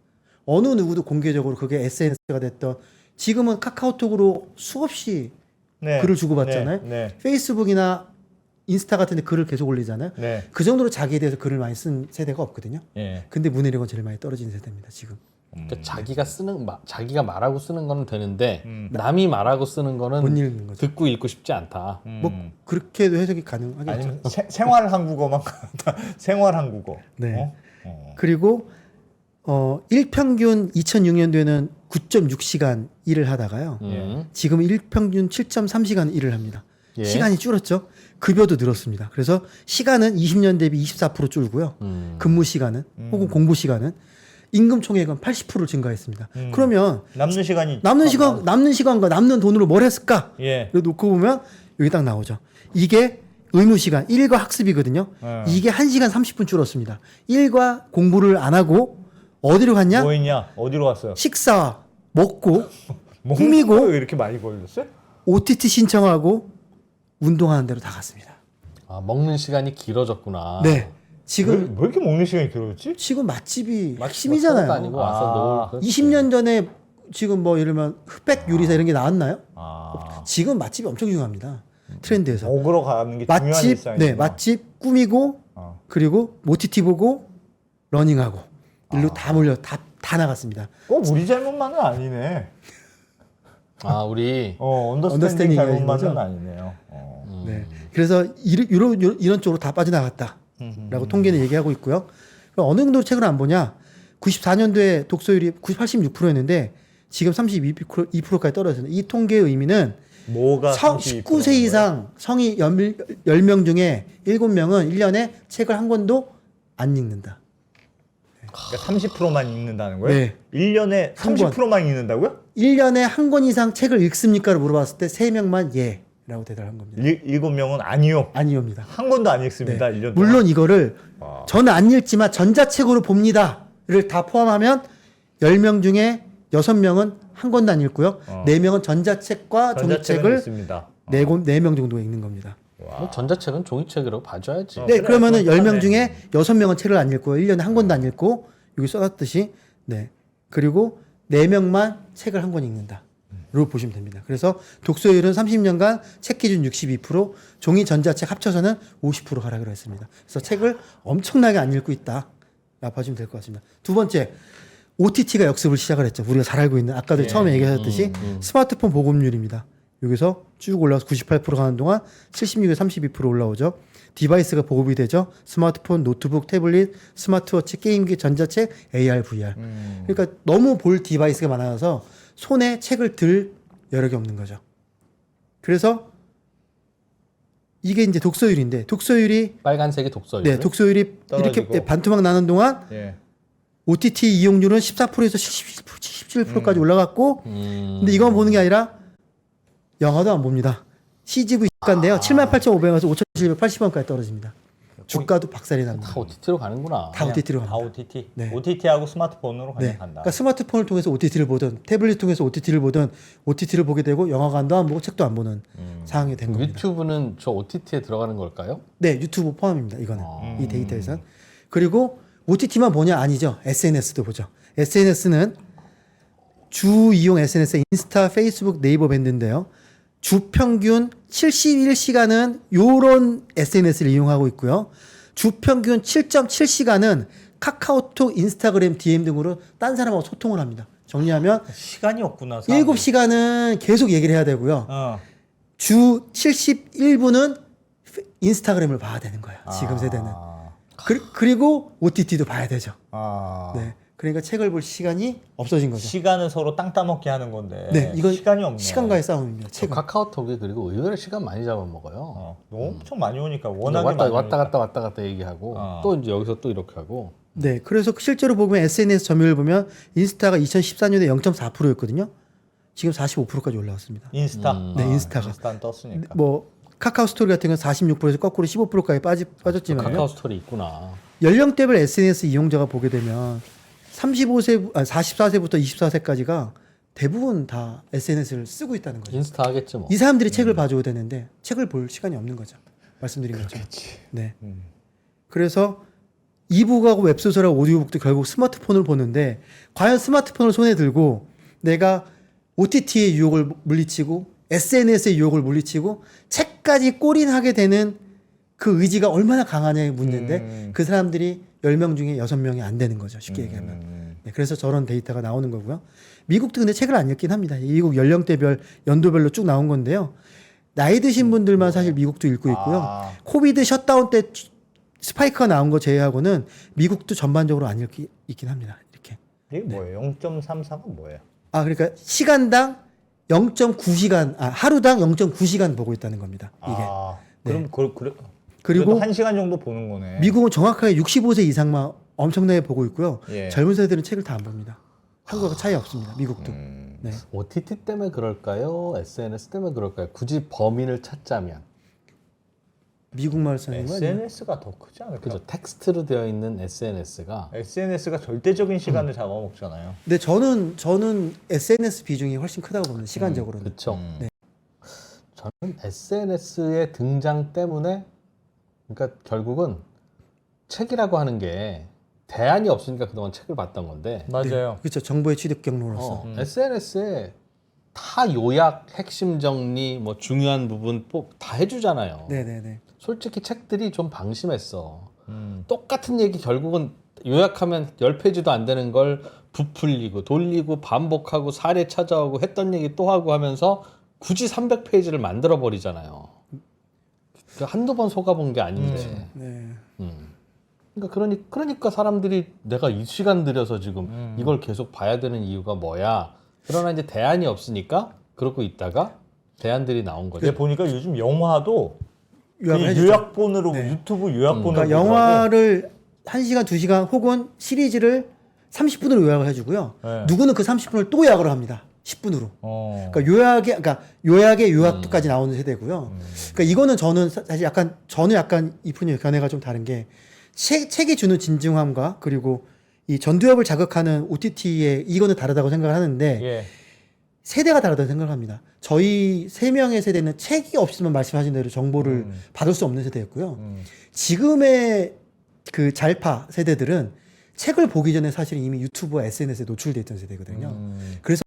Speaker 4: 어느 누구도 공개적으로 그게 SNS가 됐던 지금은 카카오톡으로 수없이
Speaker 2: 네.
Speaker 4: 글을 주고받잖아요.
Speaker 2: 네.
Speaker 4: 페이스북이나 인스타 같은 데 글을 계속 올리잖아요.
Speaker 2: 네.
Speaker 4: 그 정도로 자기에 대해서 글을 많이 쓴 세대가 없거든요.
Speaker 2: 네.
Speaker 4: 근데 문해력은 제일 많이 떨어진 세대입니다. 지금.
Speaker 3: 그러니까 자기가 말하고 쓰는 거는 되는데 남이 말하고 쓰는 거는
Speaker 4: 못 읽는 거죠.
Speaker 3: 듣고 읽고 싶지 않다.
Speaker 4: 뭐 그렇게도 해석이 가능하겠죠.
Speaker 2: 아니면 생활 한국어만 생활 한국어.
Speaker 4: 네. 그리고 일평균 2006년도에는 9.6시간 일을 하다가요. 지금 일평균 7.3시간 일을 합니다.
Speaker 3: 예.
Speaker 4: 시간이 줄었죠. 급여도 늘었습니다. 그래서 시간은 20년 대비 24% 줄고요. 근무 시간은 혹은 공부 시간은 임금 총액은 80% 증가했습니다. 그러면
Speaker 2: 남는 시간이
Speaker 4: 남는 시간과 남는 돈으로 뭘 했을까?
Speaker 2: 예.
Speaker 4: 이거 놓고 보면 여기 딱 나오죠. 이게 의무 시간, 일과 학습이거든요. 이게 1시간 30분 줄었습니다. 일과 공부를 안 하고 어디로 갔냐?
Speaker 2: 뭐 했냐? 어디로 갔어요?
Speaker 4: 식사, 먹고,
Speaker 2: 먹는
Speaker 4: 꾸미고,
Speaker 2: 거에 이렇게 많이 걸렸어요?
Speaker 4: OTT 신청하고 운동하는 데로 다 갔습니다.
Speaker 3: 아, 먹는 시간이 길어졌구나.
Speaker 4: 네. 지금
Speaker 2: 왜 이렇게 먹는 시간이 길어졌지?
Speaker 4: 지금 맛집이
Speaker 3: 서울도
Speaker 4: 핵심이잖아요.
Speaker 3: 아니고 와서 놀.
Speaker 4: 20년 전에 지금 뭐 예를 들면 흑백 요리사 이런 게 나왔나요?
Speaker 2: 아.
Speaker 4: 지금 맛집이 엄청 중요합니다. 트렌드에서.
Speaker 2: 먹으러 가는 게 중요한
Speaker 4: 맛집,
Speaker 2: 일상이구나.
Speaker 4: 네, 맛집 꾸미고 그리고 OTT 보고 러닝하고 일로 다 몰려 다 나갔습니다.
Speaker 2: 꼭 우리 잘못만은 아니네.
Speaker 3: 아, 우리
Speaker 2: 언더스탠딩
Speaker 4: 언더스탠딩이
Speaker 2: 잘못만은
Speaker 4: 거죠?
Speaker 2: 아니네요.
Speaker 4: 네. 그래서 이런 쪽으로 다 빠져나갔다라고 통계는 얘기하고 있고요. 그럼 어느 정도로 책을 안 보냐? 94년도에 독서율이 96%였는데 지금 32%까지 떨어졌습니다. 이 통계의 의미는
Speaker 2: 뭐가
Speaker 4: 19세 이상 성이 10명 중에 7명은 1년에 책을 한 권도 안 읽는다.
Speaker 2: 그러니까 30%만 읽는다는 거예요?
Speaker 4: 네.
Speaker 2: 1년에
Speaker 4: 한 권.
Speaker 2: 30%만 읽는다고요?
Speaker 4: 1년에 한 권 이상 책을 읽습니까를 물어봤을 때 3명만 예라고 대답한 겁니다.
Speaker 2: 7명은 아니요.
Speaker 4: 아니옵니다.
Speaker 2: 한 권도 안 읽습니다.
Speaker 4: 네.
Speaker 2: 1년 동안.
Speaker 4: 물론 이거를 저는 안 읽지만 전자책으로 봅니다를 다 포함하면 10명 중에 6명은 한 권도 안 읽고요. 4명은 전자책과
Speaker 2: 전자책은
Speaker 4: 종이책을
Speaker 2: 읽습니다.
Speaker 4: 4명 정도 읽는 겁니다.
Speaker 3: 뭐 전자책은 종이책이라고 봐줘야지.
Speaker 4: 네,
Speaker 2: 그래,
Speaker 4: 그러면은
Speaker 2: 그건
Speaker 4: 10명
Speaker 2: 그러네.
Speaker 4: 중에 6명은 책을 안 읽고 1년에 한 권도 안 읽고 여기 써놨듯이 네. 그리고 4명만 책을 한 권 읽는다. 로 보시면 됩니다. 그래서 독서율은 30년간 책 기준 62%, 종이 전자책 합쳐서는 50% 하락을 했습니다. 그래서 책을 엄청나게 안 읽고 있다. 라고 봐주면 될 것 같습니다. 두 번째, OTT가 역습을 시작을 했죠. 우리가 잘 알고 있는 아까도 처음에 얘기하셨듯이 스마트폰 보급률입니다. 여기서 쭉 올라와서 98% 가는 동안 76에 32% 올라오죠. 디바이스가 보급이 되죠. 스마트폰, 노트북, 태블릿, 스마트워치, 게임기, 전자책, AR, VR. 그러니까 너무 볼 디바이스가 많아서 손에 책을 들 여력이 없는 거죠. 그래서 이게 이제 독서율인데 독서율이
Speaker 3: 빨간색이 독서율.
Speaker 4: 네, 독서율이
Speaker 2: 떨어지고.
Speaker 4: 이렇게 반토막 나는 동안
Speaker 2: 예.
Speaker 4: OTT 이용률은 14%에서 77%까지 올라갔고 근데 이건 보는 게 아니라 영화도 안 봅니다. CGV 주가인데요. 78,500원에서 5,780원까지 떨어집니다. 주가도 박살이 납니다.
Speaker 3: 다 OTT로 가는구나.
Speaker 4: 다 OTT로
Speaker 2: 다
Speaker 4: 갑니다.
Speaker 2: OTT.
Speaker 4: 네.
Speaker 2: OTT하고 스마트폰으로 그냥
Speaker 4: 네.
Speaker 2: 간다.
Speaker 4: 그러니까 스마트폰을 통해서 OTT를 보든 태블릿 통해서 OTT를 보든 OTT를 보게 되고 영화관도 안 보고 책도 안 보는 상황이 된 겁니다.
Speaker 3: 유튜브는 저 OTT에 들어가는 걸까요?
Speaker 4: 네, 유튜브 포함입니다. 이거는 이 데이터에선. 그리고 OTT만 보냐 아니죠. SNS도 보죠. SNS는 주 이용 SNS 인스타, 페이스북, 네이버 밴드인데요. 주 평균 71시간은 요런 SNS를 이용하고 있고요. 주 평균 7.7시간은 카카오톡, 인스타그램, DM 등으로 딴 사람하고 소통을 합니다. 정리하면
Speaker 2: 시간이 없구나. 사람들이.
Speaker 4: 7시간은 계속 얘기를 해야 되고요. 주 71분은 인스타그램을 봐야 되는 거예요. 지금 세대는. 그리고 OTT도 봐야 되죠. 네. 그러니까 책을 볼 시간이 없어진 거죠.
Speaker 2: 시간은 서로 땅 따먹게 하는 건데.
Speaker 4: 네, 이건
Speaker 2: 시간이 없네.
Speaker 4: 시간과의 싸움입니다.
Speaker 3: 저
Speaker 4: 책은.
Speaker 3: 카카오톡이 그리고 의외로 시간 많이 잡아먹어요.
Speaker 2: 엄청 많이 오니까
Speaker 3: 근데
Speaker 2: 워낙에
Speaker 3: 왔다,
Speaker 2: 많이
Speaker 3: 왔다
Speaker 2: 오니까.
Speaker 3: 갔다 왔다 갔다 얘기하고 또 이제 여기서 또 이렇게 하고
Speaker 4: 네, 그래서 실제로 보면 SNS 점유율 보면 인스타가 2014년에 0.4%였거든요. 지금 45%까지 올라왔습니다.
Speaker 2: 인스타.
Speaker 4: 네, 인스타가.
Speaker 2: 인스타는 떴으니까.
Speaker 4: 뭐 카카오 스토리 같은 건 46%에서 거꾸로 15%까지 빠졌지만요.
Speaker 3: 카카오 스토리 있구나.
Speaker 4: 연령대별 SNS 이용자가 보게 되면 44세부터 24세까지가 대부분 다 SNS를 쓰고 있다는 거죠.
Speaker 3: 인스타 하겠지 뭐.
Speaker 4: 이 사람들이 책을 봐줘야 되는데 책을 볼 시간이 없는 거죠. 말씀드린 것처럼. 네. 그래서 이북하고 웹소설하고 오디오북도 결국 스마트폰을 보는데 과연 스마트폰을 손에 들고 내가 OTT의 유혹을 물리치고 SNS의 유혹을 물리치고 책까지 골인하게 되는 그 의지가 얼마나 강하냐의 문제인데 그 사람들이 10명 중에 6명이 안 되는 거죠. 쉽게 얘기하면. 네, 그래서 저런 데이터가 나오는 거고요. 미국도 근데 책을 안 읽긴 합니다. 미국 연령대별 연도별로 쭉 나온 건데요. 나이 드신 분들만 사실 미국도 읽고 있고요. 코비드 셧다운 때 스파이크가 나온 거 제외하고는 미국도 전반적으로 안 읽긴 합니다. 이렇게.
Speaker 2: 이게 뭐예요? 0.34가 뭐예요?
Speaker 4: 그러니까 시간당 0.9시간, 하루당 0.9시간 보고 있다는 겁니다. 이게.
Speaker 2: 그럼 그리고
Speaker 4: 그리고
Speaker 2: 1시간 정도 보는 거네.
Speaker 4: 미국은 정확하게 65세 이상만 엄청나게 보고 있고요.
Speaker 2: 예.
Speaker 4: 젊은 세대는 책을 다 안 봅니다. 한국과 차이 없습니다. 미국도. 네.
Speaker 3: OTT 때문에 그럴까요? SNS 때문에 그럴까요? 굳이 범인을 찾자면
Speaker 4: 미국말 쓰는 거 아니에요?
Speaker 2: SNS가 더 크지 않을까?
Speaker 3: 그죠? 텍스트로 되어 있는 SNS가
Speaker 2: SNS가 절대적인 시간을 잡아먹잖아요.
Speaker 4: 근데 저는 SNS 비중이 훨씬 크다고 봅니다. 시간적으로는.
Speaker 3: 그렇죠.
Speaker 4: 네.
Speaker 3: 저는 SNS의 등장 때문에 그러니까 결국은 책이라고 하는 게 대안이 없으니까 그동안 책을 봤던 건데
Speaker 2: 맞아요.
Speaker 4: 그렇죠. 정보의 취득 경로로서.
Speaker 3: SNS에 다 요약, 핵심 정리, 뭐 중요한 부분 다 해주잖아요.
Speaker 4: 네네네.
Speaker 3: 솔직히 책들이 좀 방심했어. 똑같은 얘기 결국은 요약하면 10페이지도 안 되는 걸 부풀리고 돌리고 반복하고 사례 찾아오고 했던 얘기 또 하고 하면서 굳이 300페이지를 만들어 버리잖아요. 한두 번 속아본 게 아닌데.
Speaker 4: 네.
Speaker 3: 그러니까 사람들이 내가 이 시간 들여서 지금 이걸 계속 봐야 되는 이유가 뭐야. 그러나 이제 대안이 없으니까 그러고 있다가 대안들이 나온 거죠.
Speaker 2: 근데 보니까 요즘 영화도
Speaker 4: 요약을
Speaker 2: 이
Speaker 4: 해주죠.
Speaker 2: 요약본으로
Speaker 4: 네.
Speaker 2: 유튜브 요약본으로
Speaker 4: 그러니까 영화를 1시간, 2시간 혹은 시리즈를 30분으로 요약을 해주고요.
Speaker 2: 네.
Speaker 4: 누구는 그 30분을 또 요약을 합니다. 10분으로. 그러니까 요약의 요약까지 나오는 세대고요. 그러니까 이거는 저는 약간 이분의 견해가 좀 다른 게 책이 주는 진중함과 그리고 이 전두엽을 자극하는 OTT의 이거는 다르다고 생각을 하는데
Speaker 2: 예.
Speaker 4: 세대가 다르다고 생각합니다. 저희 3명의 세대는 책이 없으면 말씀하신 대로 정보를 받을 수 없는 세대였고요. 지금의 그 잘파 세대들은 책을 보기 전에 사실 이미 유튜브와 SNS에 노출돼 있던 세대거든요. 그래서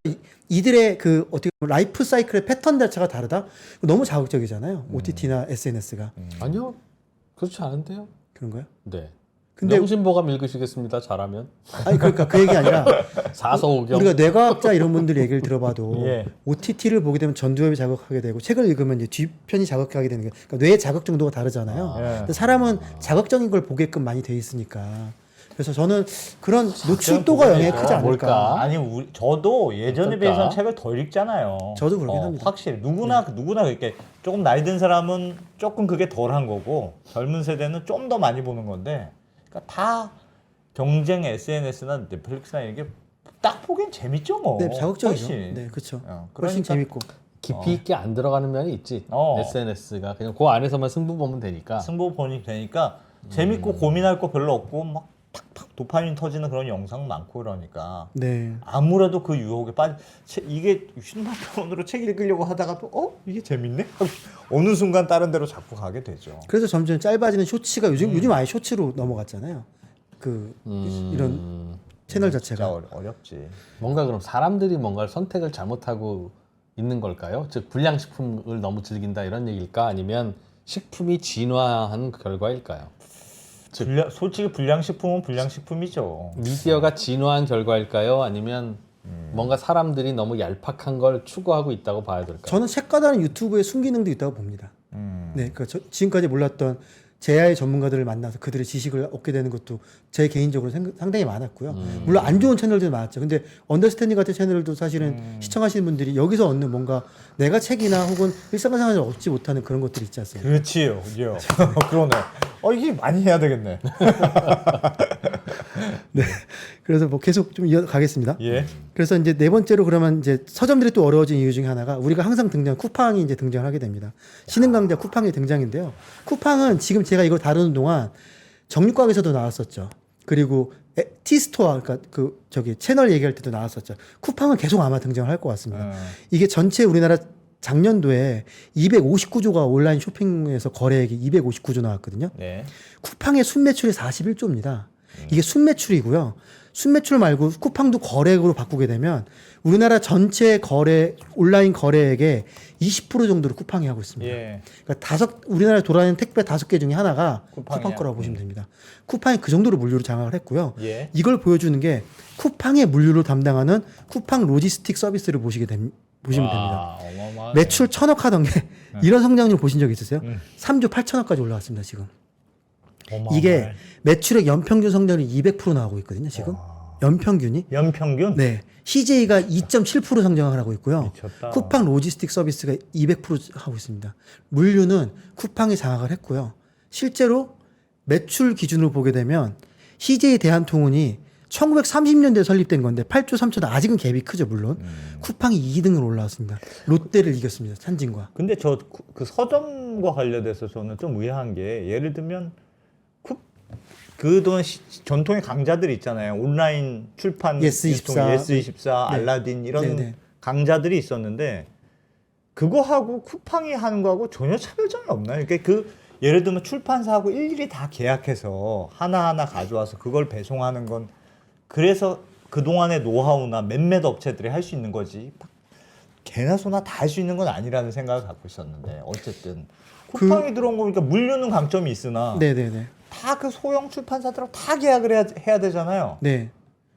Speaker 4: 이들의 그 어떻게 보면 라이프 사이클의 패턴 자체가 다르다? 너무 자극적이잖아요. OTT나 SNS가.
Speaker 3: 아니요. 그렇지 않은데요.
Speaker 4: 그런가요?
Speaker 3: 네.
Speaker 4: 근데
Speaker 3: 명심보감 읽으시겠습니다. 잘하면.
Speaker 4: 아니 그러니까 그 얘기 아니라
Speaker 3: 사서오경.
Speaker 4: 우리가 뇌과학자 이런 분들 얘기를 들어봐도
Speaker 2: 예.
Speaker 4: OTT를 보게 되면 전두엽이 자극하게 되고 책을 읽으면 이제 뒤편이 자극하게 되는 게 그러니까 뇌의 자극 정도가 다르잖아요.
Speaker 2: 예.
Speaker 4: 근데 사람은 자극적인 걸 보게끔 많이 돼 있으니까 그래서 저는 그런 노출도가 영향이 크지 않을까.
Speaker 3: 뭘까?
Speaker 2: 아니 저도 예전에
Speaker 3: 어떨까?
Speaker 2: 비해서는 책을 덜 읽잖아요.
Speaker 4: 저도 그러긴 합니다.
Speaker 2: 확실히 누구나 그렇게 조금 나이 든 사람은 조금 그게 덜한 거고 젊은 세대는 좀 더 많이 보는 건데, 그러니까 다 경쟁 SNS나 넷플릭스나 이게 딱 보기엔 재밌죠 뭐.
Speaker 4: 네, 자극적이죠.
Speaker 2: 훨씬.
Speaker 4: 네, 그렇죠.
Speaker 2: 그러니까
Speaker 4: 훨씬 재밌고.
Speaker 3: 깊이 있게 안 들어가는 면이 있지.
Speaker 2: 어.
Speaker 3: SNS가 그냥 그 안에서만 승부 보면 되니까.
Speaker 2: 승부 보니 되니까 재밌고 고민할 거 별로 없고 막 탁탁 도파민 터지는 그런 영상 많고 그러니까
Speaker 4: 네.
Speaker 2: 아무래도 그 유혹에 이게 휴대폰으로 책 읽으려고 하다가도 이게 재밌네? 어느 순간 다른 데로 자꾸 가게 되죠.
Speaker 4: 그래서 점점 짧아지는 쇼츠가 요즘 아예 쇼츠로 넘어갔잖아요. 이런 채널
Speaker 2: 진짜
Speaker 4: 자체가.
Speaker 2: 어렵지.
Speaker 3: 뭔가 그럼 사람들이 뭔가를 선택을 잘못하고 있는 걸까요? 즉 불량식품을 너무 즐긴다 이런 얘기일까? 아니면 식품이 진화한 결과일까요?
Speaker 2: 솔직히 불량식품은 불량식품이죠.
Speaker 3: 미디어가 진화한 결과일까요? 아니면 뭔가 사람들이 너무 얄팍한 걸 추구하고 있다고 봐야 될까요?
Speaker 4: 저는 책과 다른 유튜브의 순기능도 있다고 봅니다. 네, 그러니까 지금까지 몰랐던 제야의 전문가들을 만나서 그들의 지식을 얻게 되는 것도 제 개인적으로 상당히 많았고요. 물론 안 좋은 채널도 많았죠. 근데 언더스탠딩 같은 채널도 사실은 시청하시는 분들이 여기서 얻는 뭔가 내가 책이나 혹은 일상생활에서 얻지 못하는 그런 것들이 있지 않습니까?
Speaker 2: 그렇지요. 그러네. 이게 많이 해야 되겠네.
Speaker 4: 네. 그래서 뭐 계속 좀 이어가겠습니다.
Speaker 2: 예.
Speaker 4: 그래서 이제 네 번째로 그러면 이제 서점들이 또 어려워진 이유 중에 하나가 우리가 항상 쿠팡이 이제 등장하게 됩니다. 신흥 강자 쿠팡의 등장인데요. 쿠팡은 지금 제가 이걸 다루는 동안 정육각에서도 나왔었죠. 그리고 T스토어, 그러니까 채널 얘기할 때도 나왔었죠. 쿠팡은 계속 아마 등장을 할 것 같습니다. 이게 전체 우리나라 작년도에 259조가 온라인 쇼핑에서 거래액이 259조 나왔거든요.
Speaker 2: 네.
Speaker 4: 쿠팡의 순매출이 41조입니다. 이게 순매출이고요. 순매출 말고 쿠팡도 거래액으로 바꾸게 되면 우리나라 전체 온라인 거래액의 20% 정도를 쿠팡이 하고 있습니다.
Speaker 2: 예.
Speaker 4: 그러니까 우리나라에 돌아다니는 택배 5개 중에 하나가
Speaker 2: 쿠팡이야.
Speaker 4: 쿠팡 거라고 보시면 됩니다. 쿠팡이 그 정도로 물류를 장악을 했고요.
Speaker 2: 예.
Speaker 4: 이걸 보여주는 게 쿠팡의 물류를 담당하는 쿠팡 로지스틱 서비스를 보시면 됩니다.
Speaker 2: 어마어마하네.
Speaker 4: 매출 1,000억 하던 게 이런 성장률 보신 적 있으세요? 3조 8천억까지 올라왔습니다, 지금.
Speaker 2: 어마어마해.
Speaker 4: 이게 매출액 연평균 성장률이 200% 나오고 있거든요, 지금. 연평균이.
Speaker 2: 연평균?
Speaker 4: 네. CJ가 2.7% 성장을 하고 있고요.
Speaker 2: 미쳤다.
Speaker 4: 쿠팡 로지스틱 서비스가 200% 하고 있습니다. 물류는 쿠팡이 장악을 했고요. 실제로 매출 기준으로 보게 되면 CJ 대한통운이 1930년대에 설립된 건데 8조 3천 아직은 갭이 크죠, 물론. 쿠팡이 2등으로 올라왔습니다. 롯데를 이겼습니다, 산진과.
Speaker 2: 근데 그 서점과 관련돼서 저는 좀 의아한 게, 예를 들면 그동안 전통의 강자들 있잖아요. 온라인 출판
Speaker 4: 예스24,
Speaker 2: 예스24,
Speaker 4: 네.
Speaker 2: 알라딘 이런
Speaker 4: 네네.
Speaker 2: 강자들이 있었는데 그거하고 쿠팡이 하는 거하고 전혀 차별점이 없나요? 그러니까 예를 들면 출판사하고 일일이 다 계약해서 하나하나 가져와서 그걸 배송하는 건, 그래서 그동안의 노하우나 몇몇 업체들이 할 수 있는 거지 개나 소나 다 할 수 있는 건 아니라는 생각을 갖고 있었는데, 어쨌든 쿠팡이 들어온 거니까 물류는 강점이 있으나
Speaker 4: 네네네.
Speaker 2: 다 그 소형 출판사들하고 다 계약을 해야 되잖아요.
Speaker 4: 네.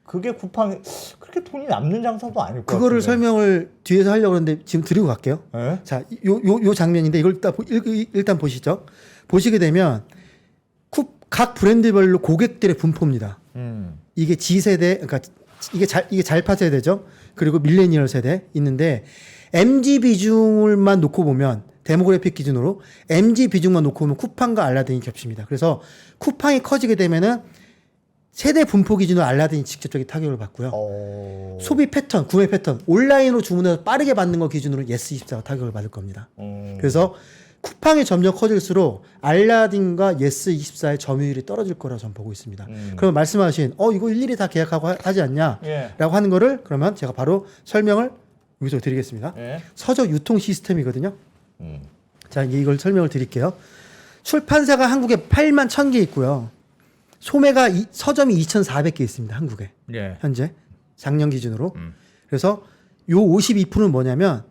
Speaker 2: 그게 쿠팡이 그렇게 돈이 남는 장사도 아닐 것 같은데.
Speaker 4: 그거를 설명을 뒤에서 하려고 하는데 지금 드리고 갈게요.
Speaker 2: 예?
Speaker 4: 자, 요 장면인데 이걸 일단 보시죠. 보시게 되면 각 브랜드별로 고객들의 분포입니다. 이게 G세대, 그러니까 이게 잘파 세대죠. 그리고 밀레니얼 세대 있는데 MG 비중을만 놓고 보면, 데모그래픽 기준으로 MG 비중만 놓고 보면 쿠팡과 알라딘이 겹칩니다. 그래서 쿠팡이 커지게 되면은 세대 분포 기준으로 알라딘이 직접적인 타격을 받고요. 소비 패턴, 구매 패턴, 온라인으로 주문해서 빠르게 받는 거 기준으로 예스24가 타격을 받을 겁니다. 그래서 쿠팡이 점점 커질수록 알라딘과 예스24의 점유율이 떨어질 거라고 저는 보고 있습니다. 그러면 말씀하신 이거 일일이 다 계약하고 하지 않냐
Speaker 2: 예.
Speaker 4: 라고 하는 거를 그러면 제가 바로 설명을 여기서 드리겠습니다.
Speaker 2: 예.
Speaker 4: 서적 유통 시스템이거든요. 자, 이걸 설명을 드릴게요. 출판사가 한국에 8만 1,000개 있고요. 소매가 서점이 2,400개 있습니다. 한국에.
Speaker 2: 예.
Speaker 4: 현재 작년 기준으로. 그래서 요 52%는 뭐냐면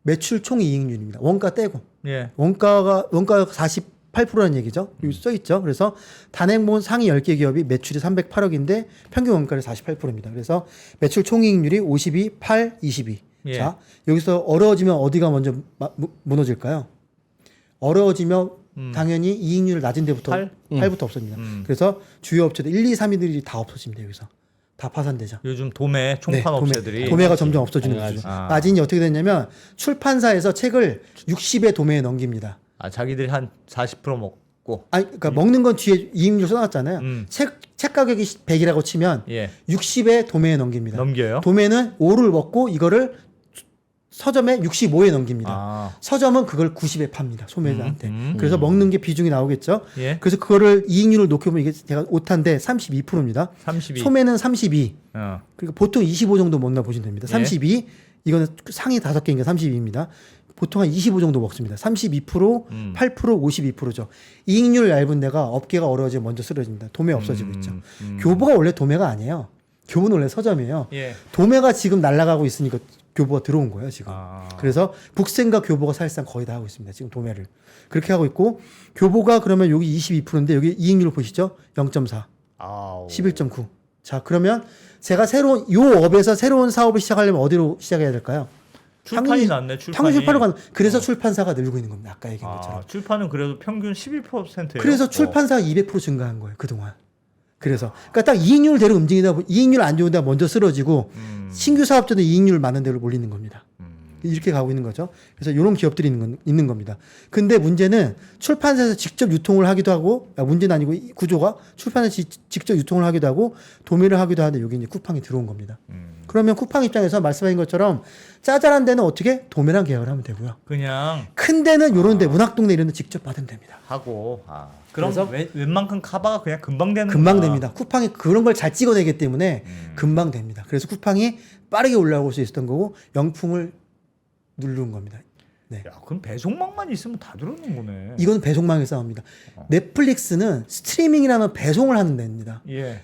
Speaker 4: 매출 총 이익률입니다. 원가 떼고.
Speaker 2: 예.
Speaker 4: 원가가 48%라는 얘기죠. 여기 써 있죠. 그래서 단행본 상위 10개 기업이 매출이 308억인데 평균 원가를 48%입니다. 그래서 매출 총이익률이 52, 8, 22.
Speaker 2: 예.
Speaker 4: 자, 여기서 어려워지면 어디가 먼저 무너질까요? 어려워지면 당연히 이익률 낮은 데부터
Speaker 2: 8?
Speaker 4: 8부터 없어집니다. 그래서 주요 업체들 1, 2, 3위들이 다 없어집니다. 여기서 다 파산되죠.
Speaker 2: 요즘 도매 총판 업체들이
Speaker 4: 도매가 점점 없어지는
Speaker 3: 당연하지.
Speaker 4: 거죠.
Speaker 2: 아.
Speaker 4: 마진이 어떻게 됐냐면 출판사에서 책을 60의 도매에 넘깁니다.
Speaker 2: 자기들이 한 40% 먹고
Speaker 4: 아니, 그러니까 먹는 건 뒤에 이익률 써놨잖아요.
Speaker 2: 음.
Speaker 4: 책 가격이 100이라고 치면
Speaker 2: 예
Speaker 4: 60에 도매에 넘깁니다.
Speaker 2: 넘겨요.
Speaker 4: 도매는 5를 먹고 이거를 서점에 65에 넘깁니다.
Speaker 2: 아,
Speaker 4: 서점은 그걸 90에 팝니다. 소매자한테.
Speaker 2: 음.
Speaker 4: 그래서 먹는 게 비중이 나오겠죠.
Speaker 2: 예
Speaker 4: 그래서 그거를 이익률을 높여보면 이게 제가 오타인데 32%입니다.
Speaker 2: 32.
Speaker 4: 소매는 32.
Speaker 2: 어.
Speaker 4: 그러니까 보통 25 정도 먹나 보시면 됩니다.
Speaker 2: 예.
Speaker 4: 32. 이거는 상위 5개니까 32입니다. 보통 한 25 정도 먹습니다. 32%, 8%, 52%죠. 이익률 얇은 데가 업계가 어려워지면 먼저 쓰러집니다. 도매 없어지고 있죠. 교보가 원래 도매가 아니에요. 교보는 원래 서점이에요.
Speaker 2: 예.
Speaker 4: 도매가 지금 날아가고 있으니까 교보가 들어온 거예요, 지금.
Speaker 2: 아.
Speaker 4: 그래서 북센과 교보가 사실상 거의 다 하고 있습니다. 지금 도매를. 그렇게 하고 있고 교보가 그러면 여기 22%인데 여기 이익률 보시죠? 0.4,
Speaker 2: 아우.
Speaker 4: 11.9. 자, 그러면 제가 새로운 요 업에서 새로운 사업을 시작하려면 어디로 시작해야 될까요?
Speaker 2: 출판이
Speaker 4: 당연히
Speaker 2: 낫네. 출판이.
Speaker 4: 당연히 출판으로 가는. 그래서 출판사가 늘고 있는 겁니다. 아까 얘기한 것처럼.
Speaker 2: 아, 출판은 그래도 평균 11%예요.
Speaker 4: 그래서 출판사가 200% 증가한 거예요. 그동안. 그래서 그러니까 딱 이익률대로 움직이다 보니 이익률 안 좋은 데가 먼저 쓰러지고 신규 사업자도 이익률 많은 데로 몰리는 겁니다. 이렇게 가고 있는 거죠. 그래서 이런 기업들이 있는 겁니다. 근데 문제는 출판사에서 직접 유통을 하기도 하고, 문제는 아니고 이 구조가 출판사에서 직접 유통을 하기도 하고 도매를 하기도 하는데 여기 이제 쿠팡이 들어온 겁니다. 그러면 쿠팡 입장에서 말씀하신 것처럼 짜잘한 데는 어떻게 도매랑 계약을 하면 되고요.
Speaker 2: 그냥
Speaker 4: 큰 데는 요런 데 문학동네 이런 데 직접 받으면 됩니다.
Speaker 2: 하고. 그럼
Speaker 4: 그래서
Speaker 2: 웬만큼 카바가 그냥 금방 되는
Speaker 4: 금방 됩니다. 쿠팡이 그런 걸 잘 찍어내기 때문에
Speaker 2: 음.
Speaker 4: 금방 됩니다. 그래서 쿠팡이 빠르게 올라올 수 있었던 거고 영풍을 누른 겁니다. 네.
Speaker 2: 야, 그럼 배송망만 있으면 다 들어오는 거네.
Speaker 4: 이건 배송망의 싸움입니다. 넷플릭스는 스트리밍이라는 배송을 하는 데입니다.
Speaker 2: 예.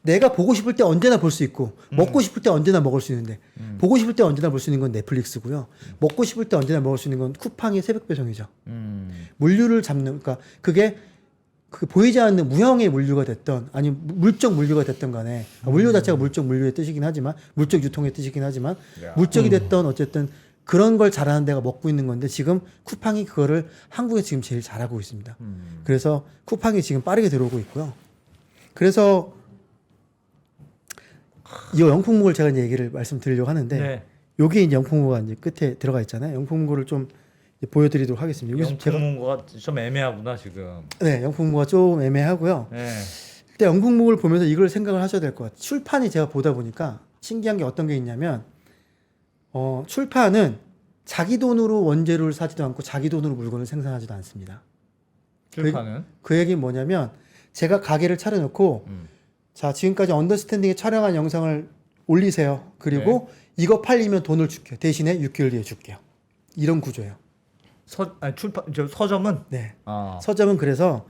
Speaker 4: 내가 보고 싶을 때 언제나 볼 수 있고 먹고 싶을 때 언제나 먹을 수 있는데 보고 싶을 때 언제나 볼 수 있는 건 넷플릭스고요. 먹고 싶을 때 언제나 먹을 수 있는 건 쿠팡의 새벽 배송이죠. 물류를 잡는 그러니까 그게 보이지 않는 무형의 물류가 됐던 아니면 물적 물류가 됐던 간에 물류 자체가 물적 물류의 뜻이긴 하지만 물적 유통의 뜻이긴 하지만 물적이 됐던 어쨌든 그런 걸 잘하는 데가 먹고 있는 건데 지금 쿠팡이 그거를 한국에 지금 제일 잘하고 있습니다. 그래서 쿠팡이 지금 빠르게 들어오고 있고요. 그래서 이 영풍목을 제가 이제 얘기를 말씀드리려고 하는데
Speaker 2: 네.
Speaker 4: 여기 이제 영풍목가 이제 끝에 들어가 있잖아요. 영풍목을 좀 이제 보여드리도록 하겠습니다. 여기서 제가
Speaker 2: 영풍문고가 좀 애매하구나 지금.
Speaker 4: 네, 영풍목가 좀 애매하고요.
Speaker 2: 네.
Speaker 4: 그때 영풍목을 보면서 이걸 생각을 하셔야 될 것 같아요. 출판이 제가 보다 보니까 신기한 게 어떤 게 있냐면 출판은 자기 돈으로 원재료를 사지도 않고 자기 돈으로 물건을 생산하지도 않습니다.
Speaker 2: 출판은
Speaker 4: 그 얘기는 뭐냐면 제가 가게를 차려놓고 자 지금까지 언더스탠딩에 촬영한 영상을 올리세요. 그리고 이거 팔리면 돈을 줄게요. 대신에 6개월 뒤에 줄게요. 이런 구조예요.
Speaker 2: 서점은
Speaker 4: 네.
Speaker 2: 아.
Speaker 4: 서점은 그래서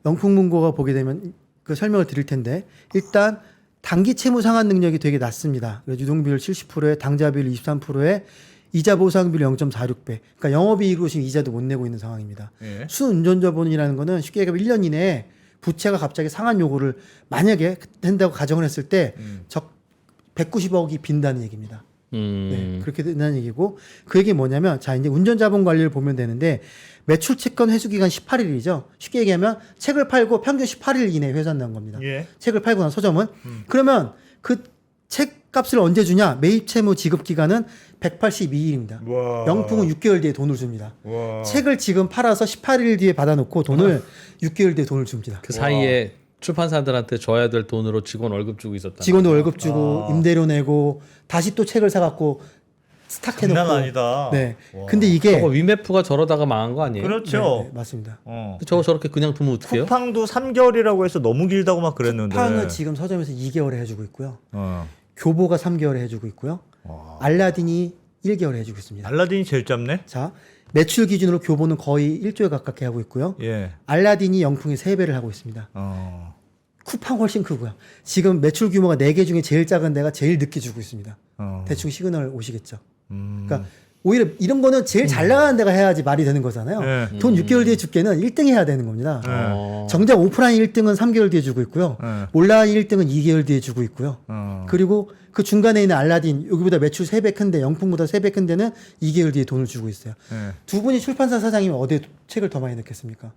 Speaker 4: 영풍문고가 보게 되면 그 설명을 드릴 텐데 일단 단기 채무 상환 능력이 되게 낮습니다. 그래서 유동비율 70%에 당좌비율 23%에 이자 보상비율 0.46배. 그러니까 영업이익으로 지금 이자도 못 내고 있는 상황입니다.
Speaker 2: 예.
Speaker 4: 순운전자본이라는 거는 쉽게 얘기하면 1년 이내에 부채가 갑자기 상환 요구를 만약에 된다고 가정을 했을 때 190억이 빈다는 얘기입니다. 네, 그렇게 된다는 얘기고 그 얘기 뭐냐면 자 이제 운전자본 관리를 보면 되는데 매출 채권 회수 기간 18일이죠. 쉽게 얘기하면 책을 팔고 평균 18일 이내에 회수한다는 겁니다.
Speaker 2: 예.
Speaker 4: 책을 팔고 난 서점은 그러면 그 책값을 언제 주냐? 매입 채무 지급 기간은 182일입니다.
Speaker 2: 와.
Speaker 4: 영풍은 6개월 뒤에 돈을 줍니다.
Speaker 2: 와.
Speaker 4: 책을 지금 팔아서 18일 뒤에 받아놓고 돈을 6개월 뒤에 돈을 줍니다.
Speaker 3: 그 사이에 출판사들한테 줘야 될 돈으로 직원 월급 주고 있었다.
Speaker 4: 직원도 월급 주고 임대료 내고 다시 또 책을 사갖고 스탁해놓고.
Speaker 2: 장난 아니다.
Speaker 4: 네.
Speaker 2: 와.
Speaker 4: 근데 이게
Speaker 3: 저거 위메프가 저러다가 망한 거 아니에요?
Speaker 2: 그렇죠.
Speaker 4: 네, 맞습니다.
Speaker 3: 저거 저렇게 그냥 두면 어떡해요?
Speaker 2: 쿠팡도 3개월이라고 해서 너무 길다고 막 그랬는데.
Speaker 4: 쿠팡은 지금 서점에서 2개월에 해주고 있고요.
Speaker 2: 어.
Speaker 4: 교보가 3개월에 해주고 있고요. 알라딘이 1개월에 해주고 있습니다.
Speaker 2: 알라딘이 제일 짧네.
Speaker 4: 자 매출 기준으로 교보는 거의 1조에 가깝게 하고 있고요.
Speaker 2: 예.
Speaker 4: 알라딘이 영풍의 3배를 하고 있습니다. 쿠팡 훨씬 크고요. 지금 매출 규모가 4개 중에 제일 작은 데가 제일 늦게 주고 있습니다. 대충 시그널 오시겠죠. 그러니까 오히려 이런 거는 제일 잘 나가는 데가 해야지 말이 되는 거잖아요.
Speaker 2: 네.
Speaker 4: 돈 6개월 뒤에 줄게는 1등 해야 되는 겁니다. 정작 오프라인 1등은 3개월 뒤에 주고 있고요. 온라인 1등은 2개월 뒤에 주고 있고요. 그리고 그 중간에 있는 알라딘 여기보다 매출 3배 큰데 영풍보다 3배 큰 데는 2개월 뒤에 돈을 주고 있어요. 두 분이 출판사 사장이면 어디에 책을 더 많이 넣겠습니까?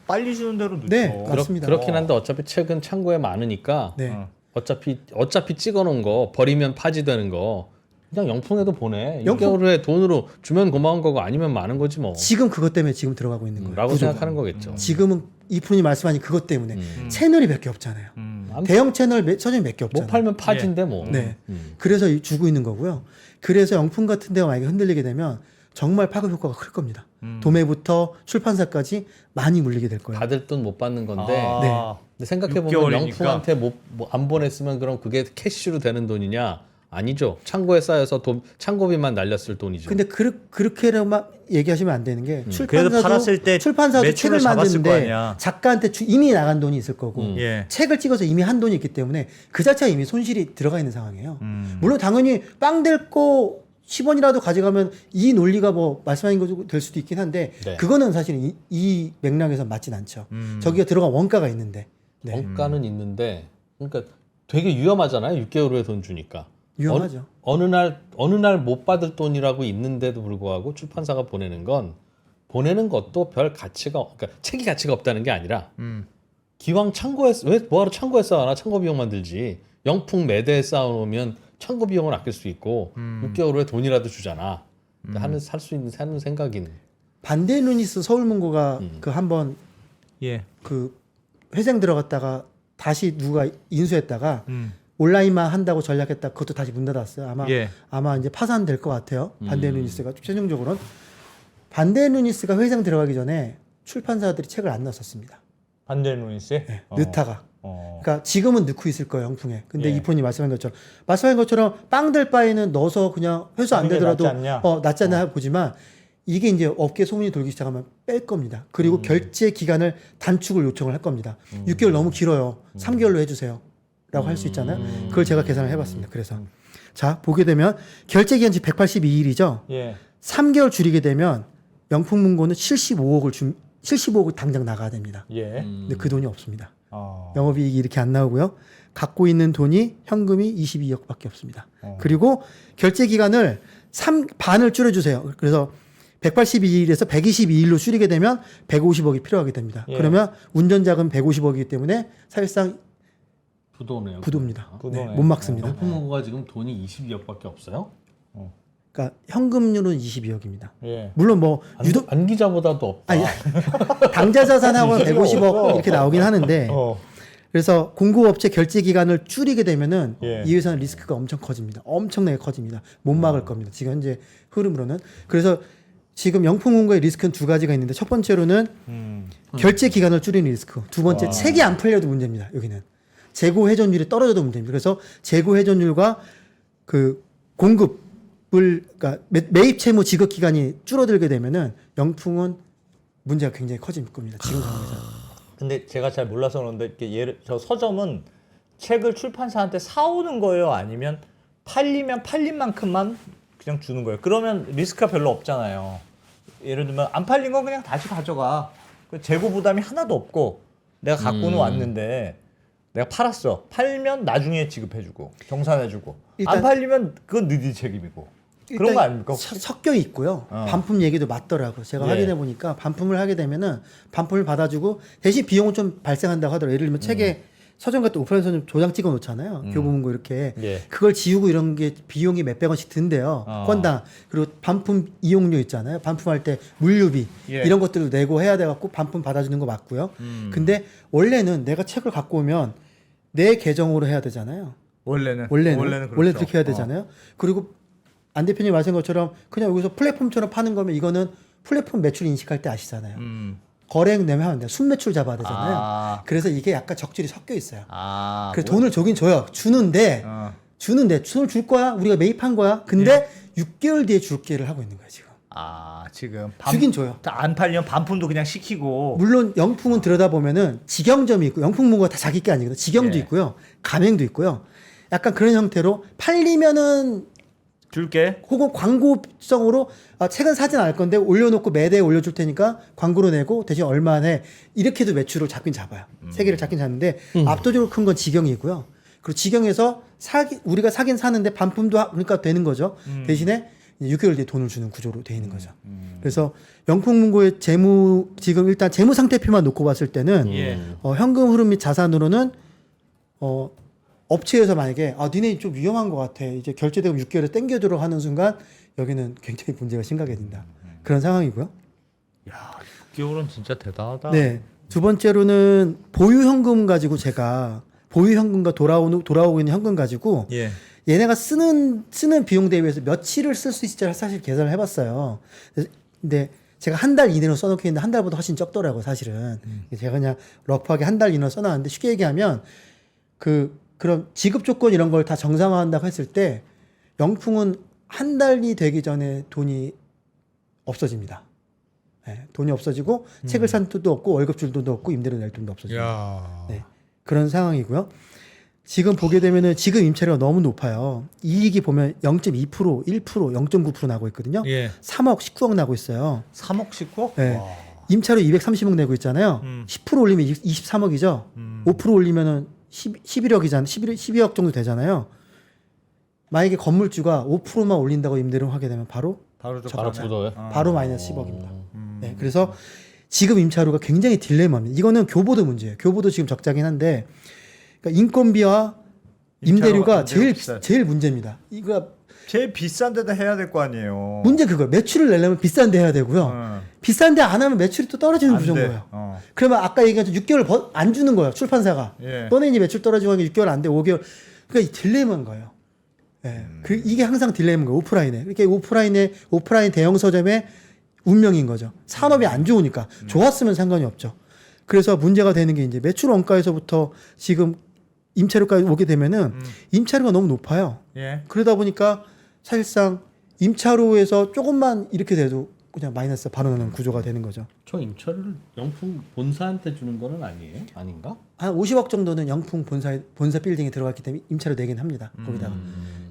Speaker 2: 빨리 주는 대로 넣죠.
Speaker 4: 네, 맞습니다.
Speaker 3: 그렇긴 한데 어차피 책은 창고에 많으니까
Speaker 4: 네.
Speaker 3: 어차피 찍어놓은 거 버리면 파지되는 거 그냥 영풍에도 보내. 6개월 후에 돈으로 주면 고마운 거고 아니면 많은 거지 뭐.
Speaker 4: 지금 그것 때문에 지금 들어가고 있는 거예요.
Speaker 3: 라고
Speaker 4: 구조가.
Speaker 3: 생각하는 거겠죠.
Speaker 4: 지금은 이프로님 말씀하신 그것 때문에 채널이 몇 개 없잖아요. 대형 채널 서점이 몇 개 없잖아요.
Speaker 3: 못 팔면 파진데 뭐.
Speaker 4: 네. 그래서 주고 있는 거고요. 그래서 영풍 같은 데가 만약에 흔들리게 되면 정말 파급 효과가 클 겁니다. 도매부터 출판사까지 많이 물리게 될 거예요.
Speaker 3: 받을 돈 못 받는 건데.
Speaker 2: 아,
Speaker 3: 근데 생각해보면
Speaker 2: 6개월이니까.
Speaker 3: 영풍한테 안 보냈으면 그럼 그게 캐시로 되는 돈이냐? 아니죠. 창고에 쌓여서 창고비만 날렸을 돈이죠.
Speaker 4: 근데 그렇게만 얘기하시면 안 되는 게
Speaker 2: 그래도 팔았을 때
Speaker 4: 출판사도
Speaker 2: 매출을
Speaker 4: 책을
Speaker 2: 잡았을 거
Speaker 4: 만드는데
Speaker 2: 아니야.
Speaker 4: 작가한테 이미 나간 돈이 있을 거고
Speaker 2: 예.
Speaker 4: 책을 찍어서 이미 한 돈이 있기 때문에 그 자체가 이미 손실이 들어가 있는 상황이에요. 물론 당연히 빵 델고 10원이라도 가져가면 이 논리가 뭐 말씀하신 거 될 수도 있긴 한데
Speaker 3: 네.
Speaker 4: 그거는 사실 이 맥락에서 맞진 않죠. 저기가 들어간 원가가 있는데. 네.
Speaker 3: 원가는 있는데 그러니까 되게 위험하잖아요. 6개월 후에 돈 주니까.
Speaker 4: 위험하죠.
Speaker 3: 어느 날 못 받을 돈이라고 있는데도 불구하고 출판사가 보내는 것도 별 가치가 그러니까 책이 가치가 없다는 게 아니라 기왕 창고에 왜 뭐하러 창고에 쌓아나 창고 비용만 들지. 영풍 매대에 쌓아놓으면 창고 비용을 아낄 수 있고 6개월 후에 돈이라도 주잖아. 살 수 있는 사는 생각인.
Speaker 4: 반대 루니스 서울문고가 그 한번
Speaker 2: 예.
Speaker 4: 그 회생 들어갔다가 다시 누가 인수했다가 온라인만 한다고 전략했다. 그것도 다시 문 닫았어요.
Speaker 2: 예.
Speaker 4: 아마 이제 파산될 것 같아요. 반대 루니스가 최종적으로는 반대 루니스가 회생 들어가기 전에 출판사들이 책을 안 넣었었습니다.
Speaker 2: 반대 루이스?
Speaker 4: 네, 넣다가.
Speaker 2: 어.
Speaker 4: 그러니까 지금은 넣고 있을 거예요, 영풍에. 근데
Speaker 2: 예.
Speaker 4: 이프로님 말씀한 것처럼 빵될 바에는 넣어서 그냥 회수 안
Speaker 2: 하는 게
Speaker 4: 되더라도
Speaker 2: 낫지 않냐?
Speaker 4: 낫지 않나 보지만 이게 이제 업계 소문이 돌기 시작하면 뺄 겁니다. 그리고 결제 기간을 단축을 요청을 할 겁니다. 6개월 너무 길어요. 3개월로 해주세요. 라고 할 수 있잖아요. 그걸 제가 계산을 해봤습니다. 그래서 자 보게 되면 결제 기간이 182일이죠.
Speaker 2: 예.
Speaker 4: 3개월 줄이게 되면 명품문고는 75억을 당장 나가야 됩니다.
Speaker 2: 예.
Speaker 4: 근데 그 돈이 없습니다.
Speaker 2: 어.
Speaker 4: 영업이익이 이렇게 안 나오고요. 갖고 있는 돈이 현금이 22억밖에 없습니다. 그리고 결제 기간을 반을 줄여주세요. 그래서 182일에서 122일로 줄이게 되면 150억이 필요하게 됩니다.
Speaker 2: 예.
Speaker 4: 그러면 운전자금 150억이기 때문에 사실상
Speaker 3: 부도네요.
Speaker 4: 부도입니다.
Speaker 2: 부도네.
Speaker 4: 네, 못 막습니다.
Speaker 3: 영풍문고가 지금 돈이 22억밖에 없어요?
Speaker 4: 그러니까 현금률은 22억입니다.
Speaker 2: 예.
Speaker 4: 물론 뭐 유독
Speaker 3: 안기자보다도 없다.
Speaker 4: 아니, 당좌 자산하고 150억 이렇게 나오긴 하는데 그래서 공급업체 결제 기간을 줄이게 되면은
Speaker 2: 예.
Speaker 4: 이 회사는 리스크가 엄청 커집니다. 엄청나게 커집니다. 못 막을 겁니다. 지금 현재 흐름으로는. 그래서 지금 영풍문고의 리스크는 두 가지가 있는데 첫 번째로는 결제 기간을 줄이는 리스크. 두 번째 책이 안 팔려도 문제입니다. 여기는 재고 회전율이 떨어져도 문제입니다. 그래서 재고 회전율과 그 공급을 그러니까 매입 채무 지급 기간이 줄어들게 되면은 영풍은 문제가 굉장히 커질 겁니다. 지금 상황에서.
Speaker 2: 근데 제가 잘 몰라서 그런데 이렇게 저 서점은 책을 출판사한테 사오는 거예요? 아니면 팔리면 팔린 만큼만 그냥 주는 거예요? 그러면 리스크가 별로 없잖아요. 예를 들면 안 팔린 건 그냥 다시 가져가. 그 재고 부담이 하나도 없고 내가 갖고는 왔는데 내가 팔았어. 팔면 나중에 지급해주고 정산해주고
Speaker 4: 일단-
Speaker 2: 안 팔리면 그건 너희 책임이고 그런 거 아닙니까?
Speaker 4: 섞여 있고요.
Speaker 2: 어.
Speaker 4: 반품 얘기도 맞더라고. 제가
Speaker 2: 예.
Speaker 4: 확인해 보니까 반품을 하게 되면은 반품을 받아주고 대신 비용은 좀 발생한다고 하더라고요. 예를 들면 책에 서점 같은 오프라인 서점 조장 찍어 놓잖아요. 교보문고 이렇게
Speaker 2: 예.
Speaker 4: 그걸 지우고 이런 게 비용이 몇백 원씩 든대요.
Speaker 2: 어.
Speaker 4: 건당. 그리고 반품 이용료 있잖아요. 반품할 때 물류비
Speaker 2: 예.
Speaker 4: 이런 것들을 내고 해야 돼 갖고 반품 받아주는 거 맞고요. 근데 원래는 내가 책을 갖고 오면 내 계정으로 해야 되잖아요.
Speaker 2: 원래는
Speaker 4: 원래
Speaker 2: 그렇죠.
Speaker 4: 그렇게 해야 되잖아요. 그리고 안 대표님 말씀한 것처럼 그냥 여기서 플랫폼처럼 파는 거면 이거는 플랫폼 매출 인식할 때 아시잖아요. 거래액 내면 하면 돼요. 순매출 잡아야 되잖아요.
Speaker 2: 아.
Speaker 4: 그래서 이게 약간 적절히 섞여 있어요.
Speaker 2: 아,
Speaker 4: 그래서 돈을 줘긴 줘요. 주는데 돈을 줄 거야. 우리가 매입한 거야. 근데 6개월 뒤에 줄게를 하고 있는 거예요 지금.
Speaker 2: 아 지금
Speaker 4: 주긴 줘요.
Speaker 2: 안 팔리면 반품도 그냥 시키고.
Speaker 4: 물론 영풍은 들여다보면은 직영점이 있고 영풍문고가 다 자기 게 아니거든요. 직영도
Speaker 2: 예.
Speaker 4: 있고요. 가맹도 있고요. 약간 그런 형태로 팔리면은
Speaker 2: 줄게.
Speaker 4: 혹은 광고성으로 책은 사진 않을 건데 올려놓고 매대에 올려줄 테니까 광고로 내고 대신 얼마 내 이렇게도 매출을 잡긴 잡아요. 세계를 잡긴 잡는데 압도적으로 큰 건 직영이고요. 그리고 직영에서 우리가 사긴 사는데 반품도 그러니까 되는 거죠. 대신에 이제 6개월 뒤에 돈을 주는 구조로 돼 있는 거죠. 그래서 영풍문고의 지금 일단 재무 상태표만 놓고 봤을 때는 현금 흐름 및 자산으로는 업체에서 만약에 니네 좀 위험한 것 같아. 이제 결제대금 6개월에 땡겨주러 하는 순간 여기는 굉장히 문제가 심각해진다. 그런 상황이고요.
Speaker 2: 야, 6개월은 진짜 대단하다.
Speaker 4: 네. 두 번째로는 보유 현금 가지고 제가 보유 현금과 돌아오고 있는 현금 가지고
Speaker 2: 예.
Speaker 4: 얘네가 쓰는 비용 대비해서 며칠을 쓸 수 있을지 사실 계산을 해봤어요. 근데 제가 한 달 이내로 써놓고 있는데 한 달보다 훨씬 적더라고 사실은. 제가 그냥 러프하게 한 달 이내로 써놨는데 쉽게 얘기하면 그런 지급 조건 이런 걸 다 정상화한다고 했을 때 영풍은 한 달이 되기 전에 돈이 없어집니다. 네, 돈이 없어지고 책을 산 돈도 없고 월급 줄 돈도 없고 임대료 낼 돈도 없어집니다.
Speaker 2: 야.
Speaker 4: 네, 그런 상황이고요. 지금 보게 되면은 지금 임차료가 너무 높아요. 이익이 보면 0.2%, 1%, 0.9% 나고 있거든요.
Speaker 2: 예.
Speaker 4: 3억, 19억 나고 있어요.
Speaker 2: 3억 19억?
Speaker 4: 네.
Speaker 2: 와.
Speaker 4: 임차료 230억 내고 있잖아요. 10% 올리면 23억이죠. 5% 올리면은 11억이잖아요. 12억 정도 되잖아요. 만약에 건물주가 5%만 올린다고 임대료 하게 되면 바로
Speaker 2: 바로
Speaker 3: 묻어요.
Speaker 4: 바로 마이너스 10억입니다. 네, 그래서 지금 임차료가 굉장히 딜레마입니다. 이거는 교보도 문제예요. 교보도 지금 적자긴 한데 그러니까 인건비와 임대료가 제일 문제입니다. 이거
Speaker 2: 제일 비싼 데다 해야 될 거 아니에요.
Speaker 4: 문제 그거예요. 매출을 내려면 비싼 데 해야 되고요. 비싼 데 안 하면 매출이 또 떨어지는
Speaker 2: 안
Speaker 4: 구조인
Speaker 2: 돼.
Speaker 4: 거예요. 그러면 아까 얘기한 6개월 안 주는 거예요. 출판사가.
Speaker 2: 예.
Speaker 4: 너네 이제 매출 떨어지고 하니까 6개월 안 돼. 5개월. 그러니까 이 딜레마인 거예요. 예. 이게 항상 딜레마인 거예요. 오프라인에. 이렇게 오프라인 대형 서점의 운명인 거죠. 산업이 안 좋으니까. 좋았으면 상관이 없죠. 그래서 문제가 되는 게 이제 매출 원가에서부터 지금 임차료까지 오게 되면은 임차료가 너무 높아요.
Speaker 2: 예.
Speaker 4: 그러다 보니까 사실상 임차료에서 조금만 이렇게 돼도 그냥 마이너스 바로 나는 구조가 되는 거죠.
Speaker 3: 저 임차료를 영풍 본사한테 주는 거는 아니에요? 아닌가?
Speaker 4: 한 50억 정도는 영풍 본사 빌딩에 들어갔기 때문에 임차료 내긴 합니다. 거기다가.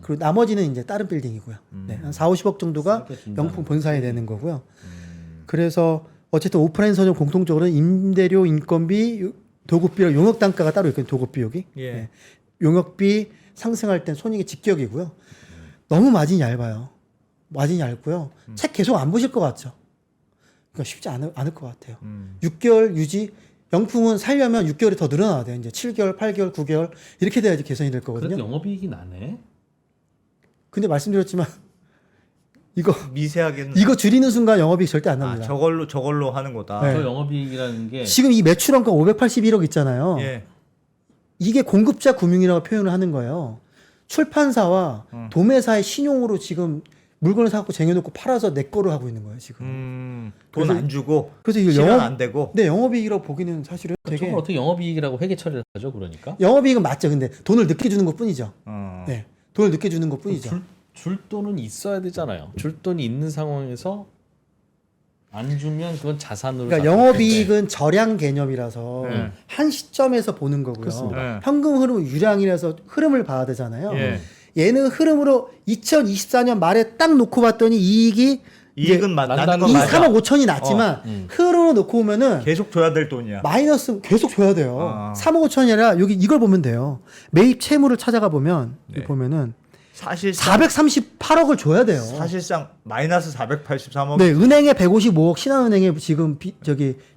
Speaker 4: 그리고 나머지는 이제 다른 빌딩이고요. 네, 한 4, 50억 정도가
Speaker 3: 싸게 준다는
Speaker 4: 영풍 본사에 내는 거고요. 그래서 어쨌든 오프라인 서점 공통적으로는 임대료, 인건비, 도급비랑 용역 단가가 따로 있거든요. 도급비 여기.
Speaker 2: 예.
Speaker 4: 네. 용역비 상승할 땐 손익이 직격이고요. 너무 마진이 얇아요. 마진이 얇고요. 책 계속 안 보실 것 같죠. 그러니까 쉽지 않을 것 같아요. 6개월 유지. 영풍은 살려면 6개월이 더 늘어나야 돼요. 이제 7개월, 8개월, 9개월 이렇게 돼야지 개선이 될 거거든요.
Speaker 3: 그래도 영업이익이 나네.
Speaker 4: 근데 말씀드렸지만 이거
Speaker 2: 미세하게는
Speaker 4: 이거 줄이는 순간 영업이익 절대 안 납니다.
Speaker 2: 저걸로 하는 거다.
Speaker 4: 네.
Speaker 3: 저 영업이익이라는 게
Speaker 4: 지금 이 매출원가 581억 있잖아요.
Speaker 2: 예.
Speaker 4: 이게 공급자 금융이라고 표현을 하는 거예요. 출판사와 도매사의 신용으로 지금 물건을 사갖고 쟁여놓고 팔아서 내 거로 하고 있는 거예요 지금.
Speaker 2: 돈
Speaker 4: 그래서-
Speaker 2: 안 주고
Speaker 4: 그래서 이거
Speaker 2: 실현 안 되고.
Speaker 4: 네, 영업이익이라고 보기는 사실은 되게
Speaker 3: 저걸 어떻게 영업이익이라고 회계 처리를 하죠? 그러니까
Speaker 4: 영업이익은 맞죠. 근데 돈을 늦게 주는 것뿐이죠.
Speaker 2: 어.
Speaker 4: 네, 돈을 늦게 주는 것뿐이죠.
Speaker 3: 줄 돈은 있어야 되잖아요. 줄 돈이 있는 상황에서 안 주면 그건 자산으로.
Speaker 4: 그러니까
Speaker 3: 잡힐 텐데.
Speaker 4: 영업이익은 절약 개념이라서
Speaker 2: 네.
Speaker 4: 한 시점에서 보는 거고요.
Speaker 3: 그렇습니다.
Speaker 2: 네.
Speaker 4: 현금 흐름 유량이라서 흐름을 봐야 되잖아요.
Speaker 2: 예.
Speaker 4: 얘는 흐름으로 2024년 말에 딱 놓고 봤더니 이익이
Speaker 2: 이익은 나는
Speaker 3: 난다는
Speaker 2: 건
Speaker 4: 이
Speaker 2: 맞아.
Speaker 4: 3억 5천이 났지만 흐름으로 놓고 보면은
Speaker 2: 계속 줘야 될 돈이야.
Speaker 4: 마이너스 계속 줘야 돼요.
Speaker 2: 아.
Speaker 4: 3억 5천이 아니라 여기 이걸 보면 돼요. 매입 채무를 찾아가 보면
Speaker 2: 네.
Speaker 4: 여기 보면은
Speaker 2: 사실상
Speaker 4: 438억을 줘야 돼요.
Speaker 2: 사실상 마이너스 483억.
Speaker 4: 네, 은행에 155억, 신한은행에 지금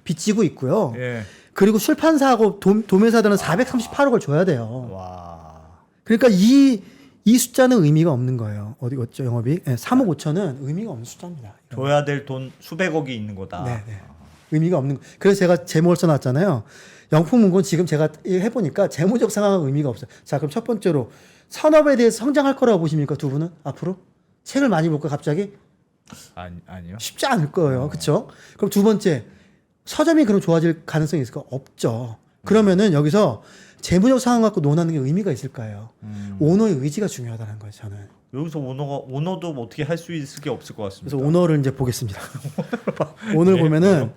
Speaker 4: 빚지고 있고요.
Speaker 2: 예.
Speaker 4: 그리고 출판사하고 도매사들은 438억을 줘야 돼요.
Speaker 2: 와.
Speaker 4: 그러니까 이 숫자는 의미가 없는 거예요. 어디 갔죠, 영업이익? 네, 3억 5천은 의미가 없는 숫자입니다.
Speaker 2: 줘야 될 돈 수백억이 있는 거다.
Speaker 4: 네, 네. 의미가 없는 거. 그래서 제가 제목을 써놨잖아요. 영풍문고는 지금 제가 해보니까 재무적 상황은 의미가 없어요. 자, 그럼 첫 번째로 산업에 대해서 성장할 거라고 보십니까, 두 분은? 앞으로? 책을 많이 볼까, 갑자기?
Speaker 2: 아니요.
Speaker 4: 쉽지 않을 거예요. 그렇죠? 그럼 두 번째, 서점이 그럼 좋아질 가능성이 있을까? 없죠. 그러면은 여기서 재무적 상황 갖고 논하는 게 의미가 있을까요? 오너의 의지가 중요하다는 거예요, 저는.
Speaker 2: 여기서 오너도 뭐 어떻게 할 수 있을 게 없을 것 같습니다.
Speaker 4: 그래서 오너를 이제 보겠습니다. 오늘 보면은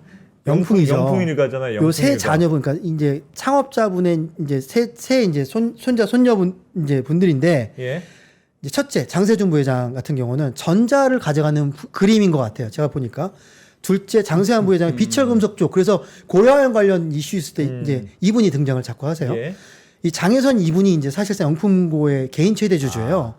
Speaker 4: 영풍이죠.
Speaker 2: 영풍일가잖아요.
Speaker 4: 요 세 자녀분, 그러니까 이제 창업자분의 이제 세 이제 손자 손녀분 이제 분들인데
Speaker 2: 예.
Speaker 4: 이제 첫째 장세준 부회장 같은 경우는 전자를 가져가는 그림인 것 같아요. 제가 보니까. 둘째 장세환 부회장은 비철금속 쪽. 그래서 고려아연 관련 이슈 있을 때 이제 이분이 등장을 자꾸 하세요.
Speaker 2: 예.
Speaker 4: 이 장혜선 이분이 이제 사실상 영풍고의 개인 최대 주주예요.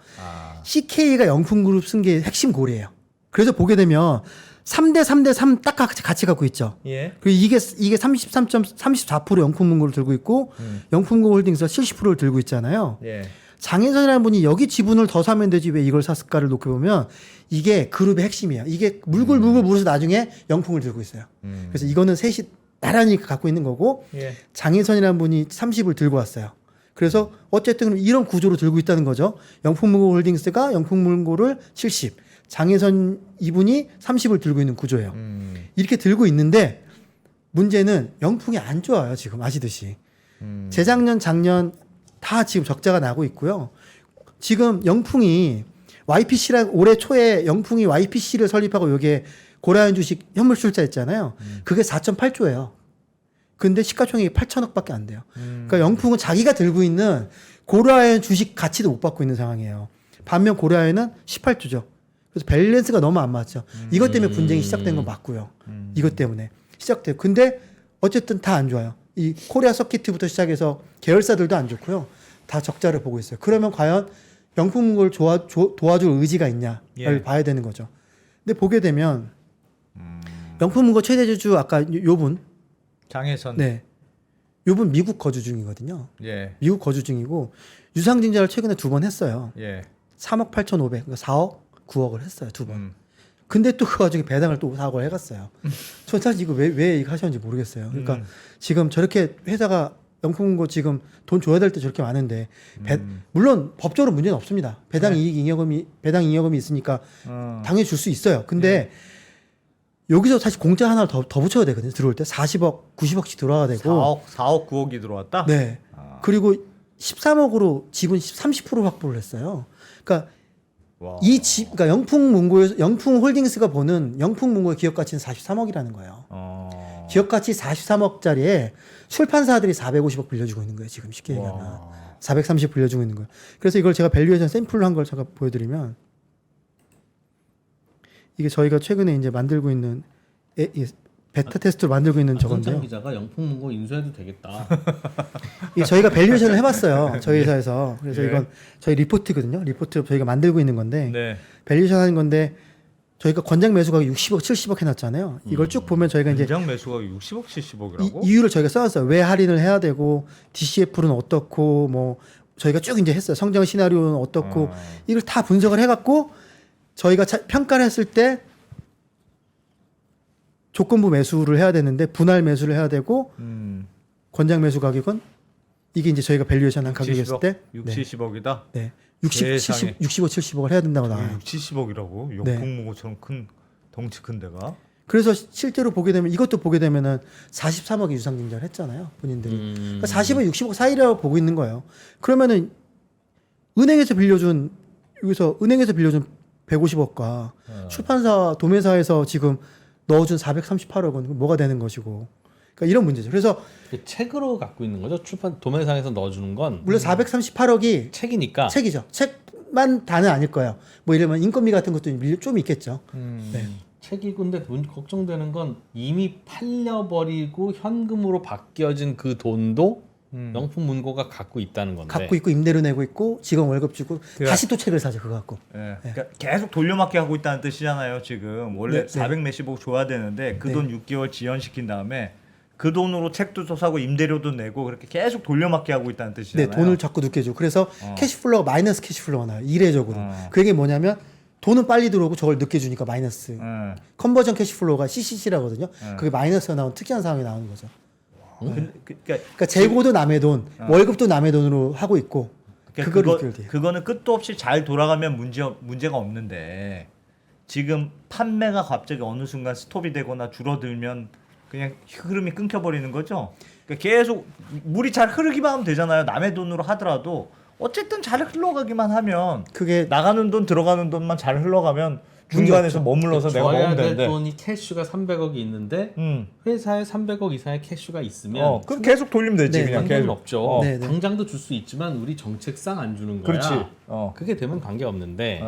Speaker 4: CK가 영풍그룹 쓴 게 핵심 고리예요. 그래서 보게 되면 3대 3 딱 같이 갖고 있죠.
Speaker 2: 예.
Speaker 4: 그리고 이게 33.34% 영풍문고를 들고 있고 영풍고 홀딩스가 70%를 들고 있잖아요.
Speaker 2: 예.
Speaker 4: 장혜선이라는 분이 여기 지분을 더 사면 되지 왜 이걸 샀을까를 놓고 보면 이게 그룹의 핵심이에요. 이게 물고 물어서 나중에 영풍을 들고 있어요. 그래서 이거는 셋이 나란히 갖고 있는 거고
Speaker 2: 예.
Speaker 4: 장혜선이라는 분이 30을 들고 왔어요. 그래서 어쨌든 이런 구조로 들고 있다는 거죠. 영풍문고 홀딩스가 영풍문고를 70, 장혜선 이분이 30을 들고 있는 구조예요. 이렇게 들고 있는데 문제는 영풍이 안 좋아요. 지금 아시듯이. 재작년, 작년 다 지금 적자가 나고 있고요. 지금 영풍이 YPC랑 올해 초에 영풍이 YPC를 설립하고 여기에 고라연 주식 현물 출자했잖아요. 그게 4.8조예요. 근데 시가총액이 8천억밖에 안 돼요. 그러니까 영풍은 자기가 들고 있는 고라연 주식 가치도 못 받고 있는 상황이에요. 반면 고라연은 18조죠. 그래서 밸런스가 너무 안 맞죠. 이것 때문에 분쟁이 시작된 건 맞고요. 이것 때문에 시작돼요. 근데 어쨌든 다 안 좋아요. 이 코리아 서킷부터 시작해서 계열사들도 안 좋고요. 다 적자를 보고 있어요. 그러면 과연 영풍문고를 도와줄 의지가 있냐를
Speaker 2: 예.
Speaker 4: 봐야 되는 거죠. 근데 보게 되면 영풍문고 최대 주주 아까 요분
Speaker 2: 장혜선.
Speaker 4: 네. 요분 미국 거주 중이거든요.
Speaker 2: 예.
Speaker 4: 미국 거주 중이고 유상증자를 최근에 2번 했어요.
Speaker 2: 예.
Speaker 4: 3억 8,500, 그러니까 4억, 9억을 했어요. 2번. 근데 또 그 와중에 배당을 또 4억을 해갔어요. 저 사실 이거 왜 이거 하셨는지 모르겠어요. 그러니까 지금 저렇게 회사가 영풍문고 지금 돈 줘야 될 때 저렇게 많은데 물론 법적으로 문제는 없습니다. 배당 이익 잉여금이 있으니까 당연히 줄 수 있어요. 근데 여기서 사실 공짜 하나를 더 붙여야 되거든요. 들어올 때 40억, 90억씩 들어와야 되고
Speaker 2: 4억 9억이 들어왔다?
Speaker 4: 네. 그리고 13억으로 지분 30% 확보를 했어요. 그러니까
Speaker 2: 와.
Speaker 4: 그러니까 영풍홀딩스가 보는 영풍문고의 기업 가치는 43억이라는 거예요. 기업 가치 43억짜리에 출판사들이 450억 빌려주고 있는 거예요. 지금 쉽게 얘기하면 430 빌려주고 있는 거예요. 그래서 이걸 제가 밸류에이션 샘플로 한 걸 제가 보여드리면 이게 저희가 최근에 이제 만들고 있는 베타 테스트로 만들고 있는 저건데요.
Speaker 3: 손장 기자가 영풍문고 인수해도 되겠다.
Speaker 4: 이게 저희가 밸류에이션을 해봤어요. 저희 회사에서. 그래서
Speaker 2: 예.
Speaker 4: 이건 저희 리포트거든요. 리포트 저희가 만들고 있는 건데
Speaker 2: 네.
Speaker 4: 밸류에이션 하는 건데 저희가 권장 매수가 60억, 70억 해놨잖아요. 이걸 쭉 보면 저희가 이제
Speaker 2: 현장 매수가 60억, 70억이라고?
Speaker 4: 이유를 저희가 써놨어요. 왜 할인을 해야 되고 DCF는 어떻고 뭐 저희가 쭉 이제 했어요. 성장 시나리오는 어떻고 이걸 다 분석을 해갖고 저희가 평가를 했을 때 조건부 매수를 해야 되는데 분할 매수를 해야 되고 권장 매수 가격은 이게 이제 저희가 밸류에이션 한 가격이었을 때
Speaker 2: 60, 70억이다?
Speaker 4: 네. 60,
Speaker 2: 세상에.
Speaker 4: 65, 70억을 해야 된다고 나와요.
Speaker 2: 6, 70억이라고?
Speaker 4: 네.
Speaker 2: 영풍문고처럼 큰 덩치 큰 데가?
Speaker 4: 그래서 실제로 보게 되면 이것도 보게 되면은 43억의 유상증자를 했잖아요. 본인들이. 그러니까 40억, 60억 사이라고 보고 있는 거예요. 그러면은 은행에서 빌려준 150억과 출판사 도매사에서 지금 넣어준 438억은 뭐가 되는 것이고. 그러니까 이런 문제죠. 그래서
Speaker 3: 책으로 갖고 있는 거죠. 출판 도매상에서 넣어주는 건
Speaker 4: 물론 438억이
Speaker 3: 책이니까.
Speaker 4: 책이죠. 책만 다는 아닐 거예요. 뭐 이러면 인건비 같은 것도 좀 있겠죠. 네.
Speaker 3: 책이고 근데 걱정되는 건 이미 팔려버리고 현금으로 바뀌어진 그 돈도 영풍문고가 갖고 있다는 건데.
Speaker 4: 갖고 있고 임대료 내고 있고 직원 월급 주고 다시 또 책을 사죠. 그거 갖고.
Speaker 2: 예. 그러니까 계속 돌려막기 하고 있다는 뜻이잖아요. 지금 원래
Speaker 4: 네, 네.
Speaker 2: 400 몇십억 줘야 되는데 그
Speaker 4: 네.
Speaker 2: 돈 6개월 지연시킨 다음에 그 돈으로 책도 또 사고 임대료도 내고 그렇게 계속 돌려막기 하고 있다는
Speaker 4: 네,
Speaker 2: 뜻이잖아요.
Speaker 4: 돈을 자꾸 늦게 줘. 그래서 캐시플로우가 마이너스 캐시플로우가 나요. 이례적으로. 그게 뭐냐면 돈은 빨리 들어오고 저걸 늦게 주니까 마이너스. 컨버전 캐시플로우가 CCC라거든요. 그게 마이너스가 나온 특이한 상황이 나오는 거죠. 그러니까 재고도 남의 돈, 월급도 남의 돈으로 하고 있고
Speaker 2: 그거는 끝도 없이 잘 돌아가면 문제가 없는데 지금 판매가 갑자기 어느 순간 스톱이 되거나 줄어들면 그냥 흐름이 끊겨버리는 거죠. 그러니까 계속 물이 잘 흐르기만 하면 되잖아요. 남의 돈으로 하더라도 어쨌든 잘 흘러가기만 하면
Speaker 4: 그게
Speaker 2: 나가는 돈 들어가는 돈만 잘 흘러가면 중간에서 머물러서 내가
Speaker 3: 줘야
Speaker 2: 먹으면
Speaker 3: 될
Speaker 2: 되는데.
Speaker 3: 돈이 캐슈가 300억이 있는데 회사에 300억 이상의 캐슈가 있으면
Speaker 2: 그럼 계속 돌리면 되지
Speaker 4: 네,
Speaker 2: 그냥
Speaker 3: 관계는
Speaker 2: 계속.
Speaker 3: 없죠.
Speaker 4: 네, 네.
Speaker 3: 당장도 줄 수 있지만 우리 정책상 안 주는 거야.
Speaker 2: 그렇지.
Speaker 3: 그게 되면 관계 없는데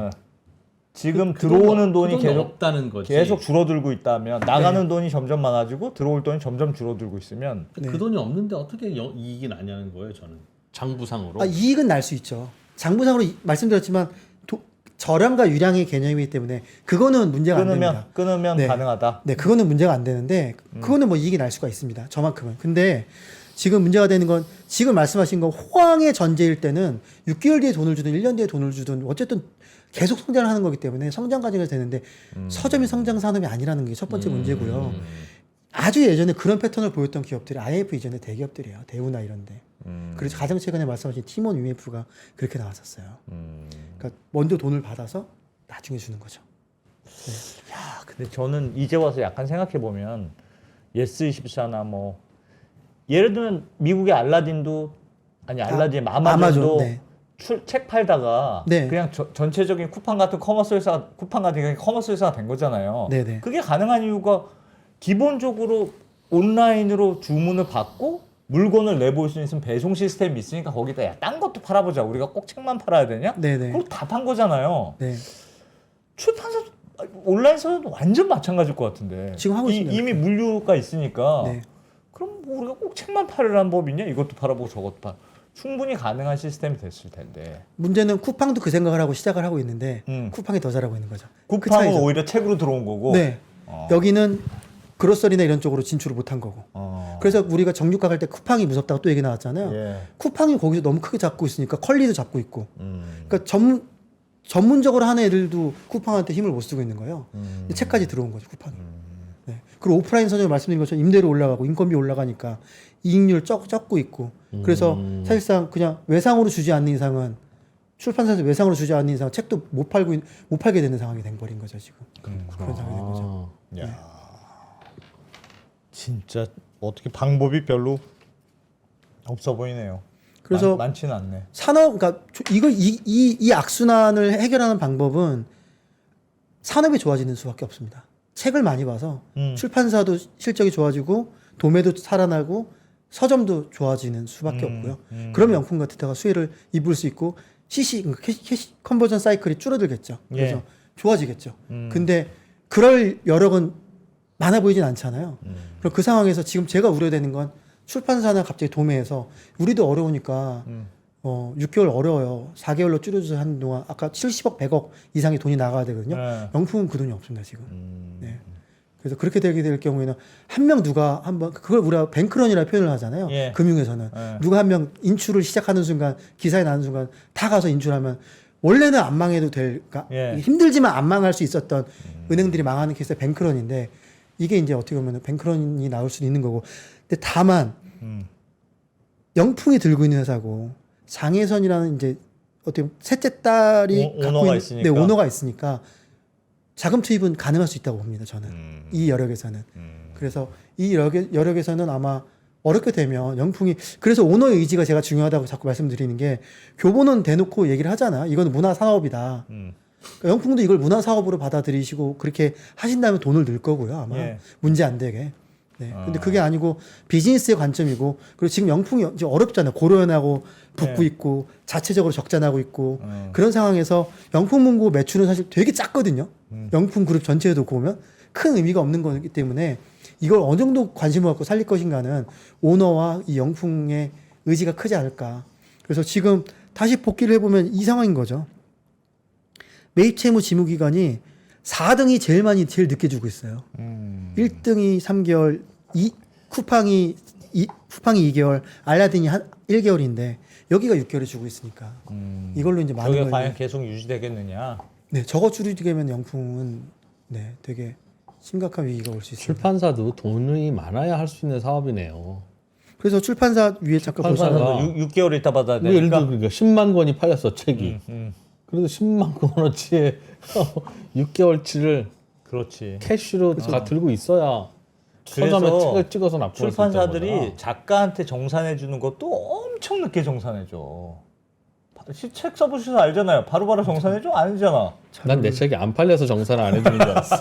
Speaker 2: 지금 들어오는 돈이
Speaker 3: 그
Speaker 2: 계속
Speaker 3: 없다는 거지.
Speaker 2: 계속 줄어들고 있다면 나가는 돈이 점점 많아지고 들어올 돈이 점점 줄어들고 있으면
Speaker 3: 그 돈이 없는데 어떻게 이익이 나냐는 거예요, 저는. 장부상으로.
Speaker 4: 이익은 날 수 있죠. 장부상으로 말씀드렸지만 저량과 유량의 개념이기 때문에 그거는 문제가 안 됩니다.
Speaker 2: 끊으면
Speaker 4: 네.
Speaker 2: 가능하다.
Speaker 4: 네, 그거는 문제가 안 되는데 그거는 뭐 이익이 날 수가 있습니다. 저만큼은. 근데 지금 문제가 되는 건 지금 말씀하신 건 호황의 전제일 때는 6개월 뒤에 돈을 주든 1년 뒤에 돈을 주든 어쨌든 계속 성장을 하는 거기 때문에 성장 과정이 되는데 서점이 성장 산업이 아니라는 게 첫 번째 문제고요. 아주 예전에 그런 패턴을 보였던 기업들이 IMF 이전에 대기업들이에요. 대우나 이런데. 그래서 가장 최근에 말씀하신 티몬 UMF가 그렇게 나왔었어요. 그러니까 먼저 돈을 받아서 나중에 주는 거죠.
Speaker 2: 야, 근데 저는 이제 와서 약간 생각해 보면 예스24나 뭐 예를 들면 미국의 알라딘도 아마존도
Speaker 4: 아마존, 네.
Speaker 2: 책 팔다가
Speaker 4: 네.
Speaker 2: 그냥 전체적인 쿠팡 같은 커머스 회사가 된 거잖아요.
Speaker 4: 네네.
Speaker 2: 그게 가능한 이유가 기본적으로 온라인으로 주문을 받고 물건을 내볼 수 있는 배송 시스템이 있으니까 거기다 야, 딴 것도 팔아보자. 우리가 꼭 책만 팔아야 되냐?
Speaker 4: 네네.
Speaker 2: 그걸 다 판 거잖아요.
Speaker 4: 네.
Speaker 2: 출판사 온라인사도 완전 마찬가지일 것 같은데.
Speaker 4: 지금 하고 있습니다.
Speaker 2: 이미 물류가 있으니까.
Speaker 4: 네.
Speaker 2: 그럼 뭐 우리가 꼭 책만 팔으라는 법이 있냐? 이것도 팔아보고 저것도 팔. 충분히 가능한 시스템이 됐을 텐데.
Speaker 4: 문제는 쿠팡도 그 생각을 하고 시작을 하고 있는데 쿠팡이 더 잘하고 있는 거죠. 그
Speaker 2: 쿠팡은
Speaker 4: 차이죠.
Speaker 2: 오히려 책으로 들어온 거고.
Speaker 4: 네. 여기는 그로서리나 이런 쪽으로 진출을 못한 거고. 그래서 우리가 정육가 갈 때 쿠팡이 무섭다고 또 얘기 나왔잖아요.
Speaker 2: 예.
Speaker 4: 쿠팡이 거기서 너무 크게 잡고 있으니까 컬리도 잡고 있고. 그러니까 전문적으로 하는 애들도 쿠팡한테 힘을 못 쓰고 있는 거예요. 책까지 들어온 거죠, 쿠팡이. 네. 그리고 오프라인 서점을 말씀드린 것처럼 임대료 올라가고 인건비 올라가니까 이익률 적고 있고. 그래서 사실상 그냥 외상으로 주지 않는 이상은 출판사에서 외상으로 주지 않는 이상 책도 못 팔게 되는 상황이 된 버린 거죠, 지금. 그런 상황이 된 거죠.
Speaker 2: 야. 진짜 어떻게 방법이 별로 없어 보이네요.
Speaker 4: 그래서
Speaker 2: 많지는 않네.
Speaker 4: 산업, 그러니까 이걸 이 악순환을 해결하는 방법은 산업이 좋아지는 수밖에 없습니다. 책을 많이 봐서 출판사도 실적이 좋아지고 도매도 살아나고 서점도 좋아지는 수밖에 없고요. 그러면 명품 같은 데가 수혜를 입을 수 있고 그러니까 캐시 컨버전 사이클이 줄어들겠죠. 그래서
Speaker 2: 예.
Speaker 4: 좋아지겠죠. 근데 그럴 여력은 많아 보이진 않잖아요. 그럼 그 상황에서 지금 제가 우려되는 건 출판사나 갑자기 도매에서 우리도 어려우니까 6개월 어려워요. 4개월로 줄여줘서 하는 동안 아까 70억, 100억 이상의 돈이 나가야 되거든요.
Speaker 2: 네.
Speaker 4: 명품은 그 돈이 없습니다, 지금. 네. 그래서 그렇게 되게 될 경우에는 한 명 누가 한번 그걸 우리가 뱅크런이라고 표현을 하잖아요.
Speaker 2: 예.
Speaker 4: 금융에서는
Speaker 2: 예.
Speaker 4: 누가 한 명 인출을 시작하는 순간 기사에 나는 순간 다 가서 인출하면 원래는 안 망해도 그러니까
Speaker 2: 예.
Speaker 4: 힘들지만 안 망할 수 있었던 은행들이 망하는 케이스가 뱅크런인데 이게 이제 어떻게 보면 뱅크런이 나올 수도 있는 거고. 근데 다만 영풍이 들고 있는 회사고 장혜선이라는 이제 어떻게 보면 셋째 딸이
Speaker 2: 오너가 있으니까.
Speaker 4: 네, 오너가 있으니까 자금 투입은 가능할 수 있다고 봅니다. 저는 이 여력에서는. 그래서 이 여력에서는 아마 어렵게 되면 영풍이 그래서 오너의 의지가 제가 중요하다고 자꾸 말씀드리는 게 교본은 대놓고 얘기를 하잖아. 이건 문화 사업이다. 그러니까 영풍도 이걸 문화 사업으로 받아들이시고 그렇게 하신다면 돈을 넣을 거고요. 아마
Speaker 2: 예.
Speaker 4: 문제 안 되게. 네. 근데 그게 아니고 비즈니스의 관점이고 그리고 지금 영풍이 이제 어렵잖아요. 고려연하고 붙고
Speaker 2: 네.
Speaker 4: 있고 자체적으로 적자나고 있고 그런 상황에서 영풍 문고 매출은 사실 되게 작거든요. 영풍 그룹 전체에 놓고 보면 큰 의미가 없는 거기 때문에 이걸 어느 정도 관심을 갖고 살릴 것인가는 오너와 이 영풍의 의지가 크지 않을까. 그래서 지금 다시 복귀를 해보면 이 상황인 거죠. 매입 채무 지무 기간이 4등이 제일 늦게 주고 있어요. 1등이 3개월, 쿠팡이 2개월, 알라딘이 1개월인데 여기가 6개월을 주고 있으니까 이걸로 이제 많은
Speaker 2: 저게
Speaker 4: 걸
Speaker 2: 과연 계속 유지되겠느냐?
Speaker 4: 네, 저거 줄이게 영풍은 네, 되게 심각한 위기가 올 수 있습니다.
Speaker 3: 출판사도 돈이 많아야 할 수 있는 사업이네요.
Speaker 4: 그래서 출판사 위에 잠깐 보시면
Speaker 3: 출판사가
Speaker 2: 6개월 있다 받아야
Speaker 3: 예를
Speaker 2: 되니까.
Speaker 3: 들어 그러니까 10만 권이 팔렸어 책이. 그래도 10만 권어치에 6개월치를
Speaker 2: 그렇지.
Speaker 3: 캐시로 다 들고 있어야 서점에
Speaker 2: 그래서
Speaker 3: 책을 찍어서 납부할 수 있는
Speaker 2: 출판사들이
Speaker 3: 거잖아.
Speaker 2: 작가한테 정산해 주는 것도 엄청 늦게 정산해 줘. 책 써보셔서 알잖아요. 바로바로 정산해줘? 아니잖아.
Speaker 3: 난 내 책이 안 팔려서 정산을 안 해주는 줄 알았어.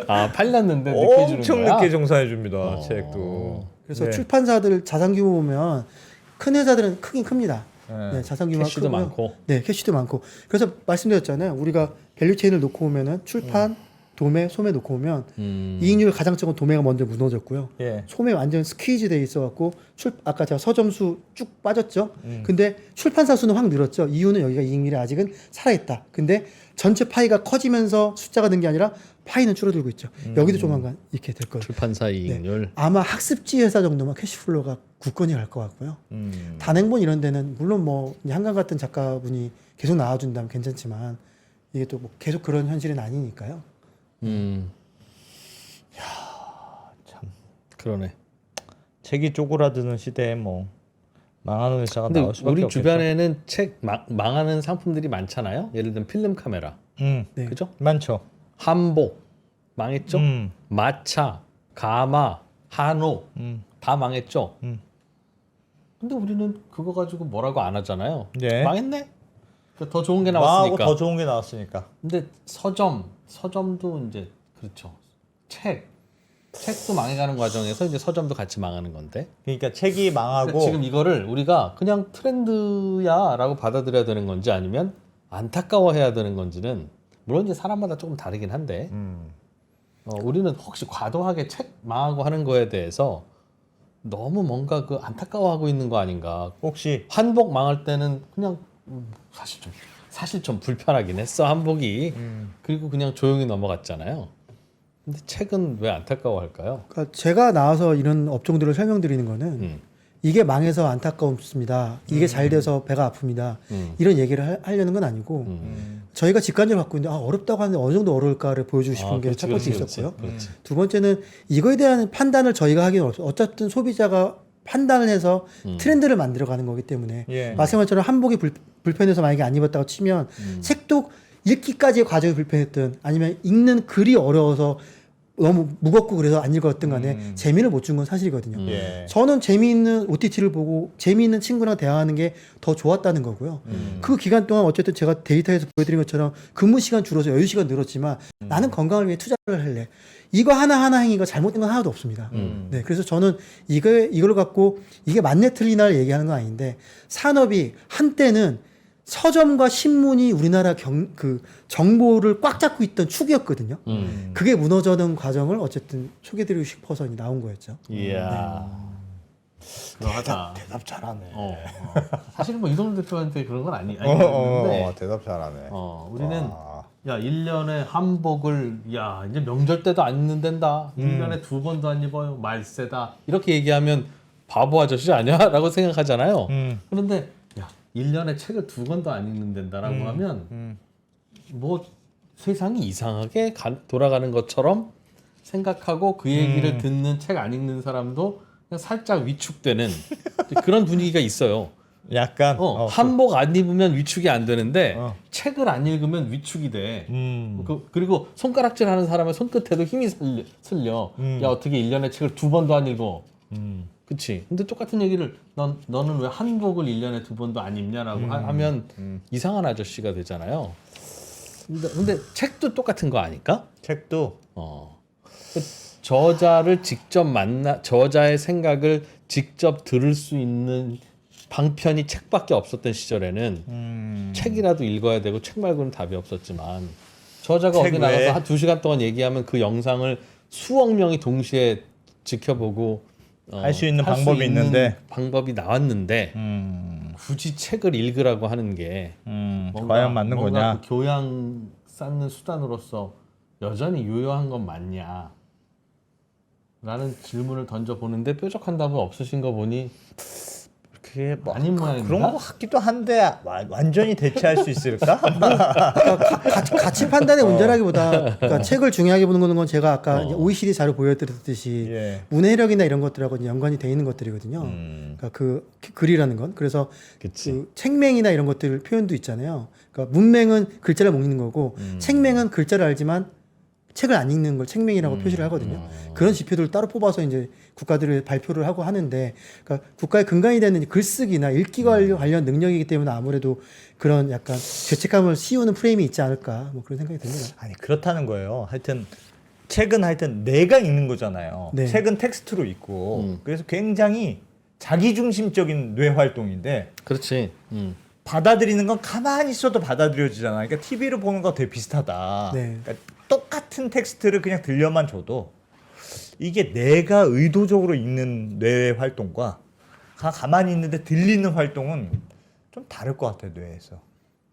Speaker 3: 아 팔렸는데 늦게 주는
Speaker 2: 엄청
Speaker 3: 거야?
Speaker 2: 늦게 정산해줍니다. 책도.
Speaker 4: 그래서
Speaker 2: 네.
Speaker 4: 출판사들 자산 규모 보면 큰 회사들은 크긴 큽니다.
Speaker 2: 네.
Speaker 4: 네, 자산 규모가
Speaker 3: 캐시도
Speaker 4: 크고요.
Speaker 3: 많고.
Speaker 4: 네, 캐시도 많고. 그래서 말씀드렸잖아요. 우리가 밸류체인을 놓고 보면은 출판, 도매, 소매 놓고 보면 이익률 가장 적은 도매가 먼저 무너졌고요.
Speaker 2: 예.
Speaker 4: 소매 완전 스퀴즈 돼 있어갖고 아까 제가 서점수 쭉 빠졌죠. 근데 출판사 수는 확 늘었죠. 이유는 여기가 이익률이 아직은 살아있다. 근데 전체 파이가 커지면서 숫자가 는 게 아니라 파이는 줄어들고 있죠. 여기도 조만간 이렇게 될 거예요.
Speaker 3: 출판사 이익률.
Speaker 4: 아마 학습지 회사 정도만 캐시플로우가 굳건히 갈 것 같고요. 단행본 이런 데는 물론 뭐 한강 같은 작가분이 계속 나와준다면 괜찮지만 이게 또 뭐 계속 그런 현실은 아니니까요.
Speaker 2: 참.
Speaker 3: 그러네.
Speaker 2: 책이 쪼그라드는 시대에 뭐 망하는 회사가
Speaker 3: 근데
Speaker 2: 나올 수밖에
Speaker 3: 우리
Speaker 2: 없겠죠.
Speaker 3: 주변에는 책 망하는 상품들이 많잖아요. 예를 들면 필름 카메라,
Speaker 4: 네.
Speaker 3: 그죠?
Speaker 2: 많죠.
Speaker 3: 한복 망했죠.
Speaker 2: 음.
Speaker 3: 마차, 가마, 한우 다 망했죠.
Speaker 2: 음.
Speaker 3: 근데 우리는 그거 가지고 뭐라고 안 하잖아요.
Speaker 2: 네.
Speaker 3: 망했네. 그러니까 더 좋은 게
Speaker 2: 망하고
Speaker 3: 나왔으니까.
Speaker 2: 더 좋은 게 나왔으니까.
Speaker 3: 근데 서점도 이제 그렇죠. 책도 망해가는 과정에서 이제 서점도 같이 망하는 건데.
Speaker 2: 그러니까 책이 망하고
Speaker 3: 그러니까 지금 이거를 우리가 그냥 트렌드야라고 받아들여야 되는 건지 아니면 안타까워해야 되는 건지는 물론 이제 사람마다 조금 다르긴 한데 우리는 혹시 과도하게 책 망하고 하는 거에 대해서 너무 뭔가 그 안타까워하고 있는 거 아닌가.
Speaker 2: 혹시
Speaker 3: 한복 망할 때는 그냥 사실 좀 불편하긴 했어 한복이. 그리고 그냥 조용히 넘어갔잖아요. 근데 책은 왜 안타까워할까요?
Speaker 4: 그러니까 제가 나와서 이런 업종들을 설명드리는 거는 이게 망해서 안타까움습니다. 이게 잘 돼서 배가 아픕니다. 이런 얘기를 하려는 건 아니고 저희가 직관적으로 갖고 있는데 어렵다고 하는데 어느 정도 어려울까를 보여주고 싶은 게 첫 번째 있었고요. 두 번째는 이거에 대한 판단을 저희가 하기는 어렵죠. 어쨌든 소비자가 판단을 해서 트렌드를 만들어가는 거기 때문에
Speaker 2: 예.
Speaker 4: 말씀한 것처럼 한복이 불편해서 만약에 안 입었다고 치면 책도 읽기까지의 과정이 불편했든 아니면 읽는 글이 어려워서 너무 무겁고 그래서 안 읽었든 간에 재미를 못 준 건 사실이거든요.
Speaker 2: 예.
Speaker 4: 저는 재미있는 OTT를 보고 재미있는 친구랑 대화하는 게 더 좋았다는 거고요. 그 기간 동안 어쨌든 제가 데이터에서 보여드린 것처럼 근무 시간 줄어서 여유 시간 늘었지만 나는 건강을 위해 투자를 할래. 이거 하나하나 행위가 잘못된 건 하나도 없습니다. 네, 그래서 저는 이걸 갖고 이게 맞네 틀리나를 얘기하는 건 아닌데 산업이 한때는 서점과 신문이 우리나라 그 정보를 꽉 잡고 있던 축이었거든요. 그게 무너져는 과정을 어쨌든 소개드리고 싶어서 나온 거였죠.
Speaker 3: 이야. 그러하다.
Speaker 2: 대답 잘하네.
Speaker 3: 사실은 뭐 이동훈 대표한테 그런 건 아니었는데
Speaker 2: 대답 잘하네.
Speaker 3: 우리는 야 1년에 한복을 야 이제 명절 때도 안 입는단다. 1년에 2번도 안 입어요. 말세다. 이렇게 얘기하면 바보 아저씨 아니야? 라고 생각하잖아요. 그런데 야 1년에 책을 2권도 안 읽는단다라고 하면 뭐 세상이 이상하게 돌아가는 것처럼 생각하고 그 얘기를 듣는 책 안 읽는 사람도 그냥 살짝 위축되는 그런 분위기가 있어요.
Speaker 2: 약간
Speaker 3: 한복 안 입으면 위축이 안 되는데 책을 안 읽으면 위축이 돼. 그리고 손가락질 하는 사람의 손끝에도 힘이 쓸려. 야 어떻게 1년에 책을 2번도 안 읽어. 그치. 근데 똑같은 얘기를 너는 왜 한복을 1년에 2번도 안 입냐라고 하면 이상한 아저씨가 되잖아요. 근데 책도 똑같은 거 아닐까?
Speaker 2: 책도
Speaker 3: 저자를 직접 저자의 생각을 직접 들을 수 있는 방편이 책밖에 없었던 시절에는 책이라도 읽어야 되고 책 말고는 답이 없었지만 저자가 어디 나가서 한 2시간 동안 얘기하면 그 영상을 수억 명이 동시에 지켜보고
Speaker 2: 할 수 있는 방법이 있는데
Speaker 3: 방법이 나왔는데 굳이 책을 읽으라고 하는 게
Speaker 2: 과연 맞는 거냐?
Speaker 3: 그 교양 쌓는 수단으로서 여전히 유효한 건 맞냐? 라는 질문을 던져보는데 뾰족한 답은 없으신 거 보니
Speaker 2: 그게 뭐
Speaker 3: 아닌 모양인가?
Speaker 2: 그런 거 같기도 한데 완전히 대체할 수 있을까?
Speaker 4: 가치 판단의 문제라기보다 그러니까 책을 중요하게 보는 거는 건 제가 아까 OECD 자료 보여드렸듯이 문해력이나 이런 것들하고 연관이 돼 있는 것들이거든요. 그러니까 그 글이라는 건 그래서 그 책맹이나 이런 것들 표현도 있잖아요. 그러니까 문맹은 글자를 못 읽는 거고 책맹은 글자를 알지만 책을 안 읽는 걸 책맹이라고 표시를 하거든요. 그런 지표들을 따로 뽑아서 이제 국가들을 발표를 하고 하는데, 그러니까 국가의 근간이 되는 글쓰기나 읽기 관련 능력이기 때문에 아무래도 그런 약간 죄책감을 씌우는 프레임이 있지 않을까, 뭐 그런 생각이 듭니다.
Speaker 2: 아니 그렇다는 거예요. 하여튼 책은 하여튼 내가 읽는 거잖아요.
Speaker 4: 네.
Speaker 2: 책은 텍스트로 읽고 그래서 굉장히 자기중심적인 뇌 활동인데
Speaker 3: 그렇지.
Speaker 2: 받아들이는 건 가만히 있어도 받아들여지잖아. 그러니까 TV로 보는 거 되게 비슷하다.
Speaker 4: 네.
Speaker 2: 그러니까 똑같은 텍스트를 그냥 들려만 줘도 이게 내가 의도적으로 읽는 뇌 활동과 가만히 있는데 들리는 활동은 좀 다를 것 같아요, 뇌에서.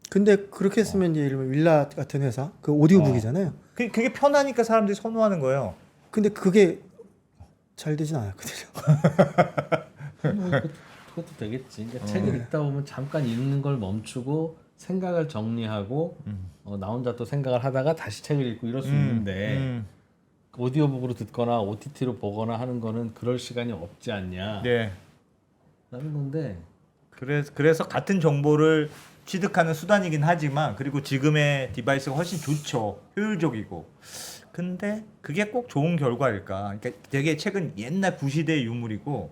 Speaker 4: 근데 그렇게 했으면 이제 예를 들면 윌라 같은 회사, 그 오디오북이잖아요.
Speaker 2: 그게 편하니까 사람들이 선호하는 거예요.
Speaker 4: 근데 그게 잘 되진 않았거든요.
Speaker 3: 그것도 되겠지. 그러니까 책을 읽다 보면 잠깐 읽는 걸 멈추고 생각을 정리하고 나 혼자 또 생각을 하다가 다시 책을 읽고 이럴 수 있는데 오디오북으로 듣거나 OTT로 보거나 하는 거는 그럴 시간이 없지 않냐.
Speaker 2: 네.
Speaker 3: 라는 건데
Speaker 2: 그래서 같은 정보를 취득하는 수단이긴 하지만 그리고 지금의 디바이스가 훨씬 좋죠. 효율적이고. 근데 그게 꼭 좋은 결과일까? 그러니까 되게 책은 옛날 구시대의 유물이고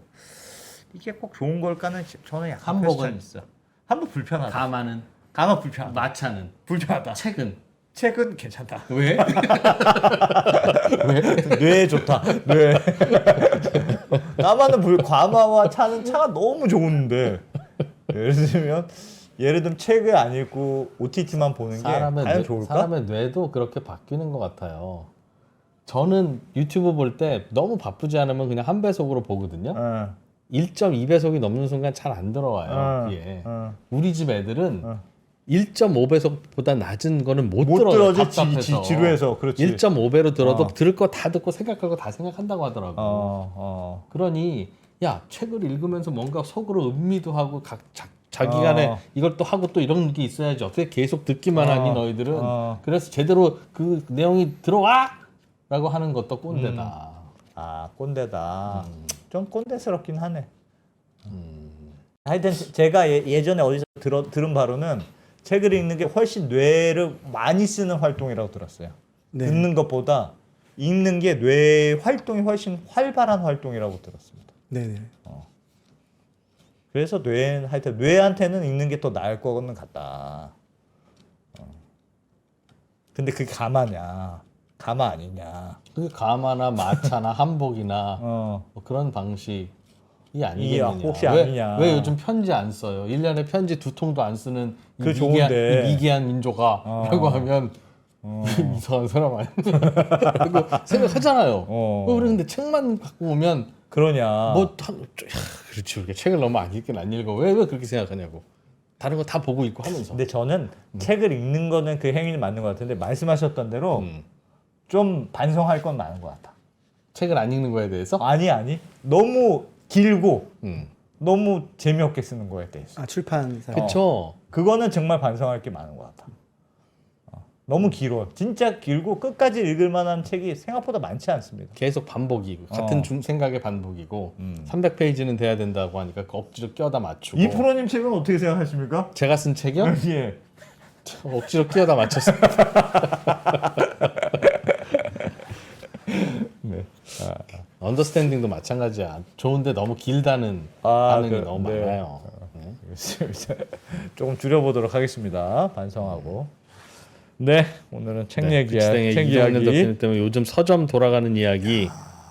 Speaker 2: 이게 꼭 좋은 걸까는 저는 약간
Speaker 3: 한복은
Speaker 2: 퀘스천이 있어. 한복 불편하다.
Speaker 3: 가마는
Speaker 2: 가마 불편하다.
Speaker 3: 마차는
Speaker 2: 불편하다.
Speaker 3: 책은
Speaker 2: 괜찮다.
Speaker 3: 왜?
Speaker 2: 뇌에 좋다. 뇌. 가마는 과마와 차가 너무 좋은데 예를 들면 책을 안 읽고 OTT만 보는 게 과연 좋을까?
Speaker 3: 사람의 뇌도 그렇게 바뀌는 것 같아요. 저는 유튜브 볼 때 너무 바쁘지 않으면 그냥 한 배속으로 보거든요. 1.2배속이 넘는 순간 잘 안 들어와요. 그게. 우리 집 애들은 1.5배속보다 낮은 거는 못 들어요. 답답해서.
Speaker 2: 지루해서. 그렇지.
Speaker 3: 1.5배로 들어도 들을 거 다 듣고 생각할 거 다 생각한다고 하더라고. 그러니 야 책을 읽으면서 뭔가 속으로 음미도 하고 자기간에 이걸 또 하고 또 이런 게 있어야지. 어떻게 계속 듣기만 하니 너희들은. 그래서 제대로 그 내용이 들어와! 라고 하는 것도 꼰대다.
Speaker 2: 꼰대다. 좀 꼰대스럽긴 하네. 하여튼 제가 예전에 어디서 들은 바로는 책을 읽는 게 훨씬 뇌를 많이 쓰는 활동이라고 들었어요.
Speaker 4: 네.
Speaker 2: 듣는 것보다 읽는 게 뇌 활동이 훨씬 활발한 활동이라고 들었습니다.
Speaker 4: 네네.
Speaker 2: 그래서 하여튼 뇌한테는 읽는 게 더 나을 거는 같다. 근데 그게 가마 아니냐?
Speaker 3: 그게 가마나 마차나 한복이나 뭐 그런 방식이 아니겠느냐.
Speaker 2: 혹시 아니냐.
Speaker 3: 왜 요즘 편지 안 써요? 1년에 편지 2통도 안 쓰는 이
Speaker 2: 좋은데.
Speaker 3: 미개한 민족아 라고 하면 이상한 사람 아니냐. 그리고 생각하잖아요. 왜 우리 근데 책만 갖고 오면
Speaker 2: 그러냐.
Speaker 3: 그렇지. 우리가 책을 너무 안 읽긴 안 읽어. 왜 그렇게 생각하냐고. 다른 거 다 보고 있고 하면서.
Speaker 2: 근데 저는 책을 읽는 거는 그 행위는 맞는 것 같은데 말씀하셨던 대로 좀 반성할 건 많은 것 같아.
Speaker 3: 책을 안 읽는 거에 대해서?
Speaker 2: 아니 너무 길고 너무 재미없게 쓰는 거에 대해서.
Speaker 4: 출판사.
Speaker 3: 그렇죠.
Speaker 2: 그거는 정말 반성할 게 많은 것 같아. 너무 길어. 진짜 길고 끝까지 읽을 만한 책이 생각보다 많지 않습니다.
Speaker 3: 계속 반복이고 같은 생각의 반복이고 300페이지는 돼야 된다고 하니까 그 억지로 껴다 맞추고.
Speaker 2: 이 프로님 책은 어떻게 생각하십니까?
Speaker 3: 제가 쓴 책이요?
Speaker 2: 예.
Speaker 3: 억지로 끼어다 맞췄어요.
Speaker 2: 네.
Speaker 3: 언더스탠딩도 마찬가지야. 좋은데 너무 길다는 반응이 너무 많아요.
Speaker 2: 조금 줄여보도록 하겠습니다. 반성하고. 네, 오늘은 책 얘기야. 책
Speaker 3: 이동열
Speaker 2: 이야기.
Speaker 3: 대표님 때문에 요즘 서점 돌아가는 이야기,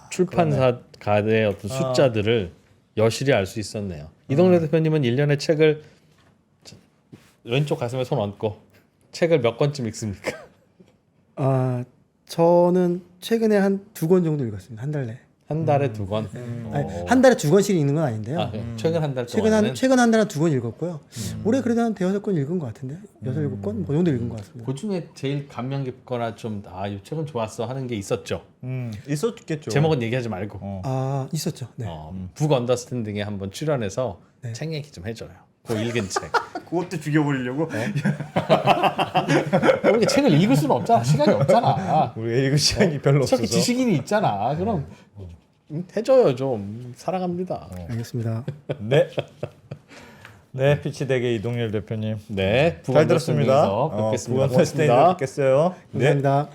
Speaker 3: 출판사 간의 어떤 숫자들을 여실히 알 수 있었네요. 이동열 대표님은 1년에 책을 왼쪽 가슴에 손 얹고 책을 몇 권쯤 읽습니까?
Speaker 4: 저는 최근에 한 2권 정도 읽었습니다. 한 달 내.
Speaker 3: 한 달에 2권.
Speaker 4: 아니, 한 달에 2권씩 읽는 건 아닌데요.
Speaker 3: 최근 한 달
Speaker 4: 최근
Speaker 3: 동안은
Speaker 4: 한 달에 2권 읽었고요. 올해 그래도 한 5-6권 읽은 것 같은데. 6-7권 뭐 정도 읽은 것 같습니다.
Speaker 3: 그 중에 제일 감명 깊거나 좀 이 책은 좋았어 하는 게 있었죠.
Speaker 2: 있었겠죠.
Speaker 3: 제목은 얘기하지 말고.
Speaker 4: 있었죠. 네.
Speaker 3: 북 언더스탠딩에 한번 출연해서 책 얘기 좀 해줘요. 그 읽은 책.
Speaker 2: 그것도 죽여버리려고?
Speaker 3: 우리가 책을 읽을 수는 없잖아. 시간이 없잖아.
Speaker 2: 우리가 읽을 시간이 별로 없어서.
Speaker 3: 저기 지식인이 있잖아. 그럼 해줘요 좀. 사랑합니다.
Speaker 4: 알겠습니다.
Speaker 2: 네. 네, 피치대게 이동열 대표님.
Speaker 3: 네,
Speaker 2: 잘 들었습니다.
Speaker 3: 뵙겠습니다.
Speaker 2: 뵙겠어요. 네.
Speaker 4: 감사합니다.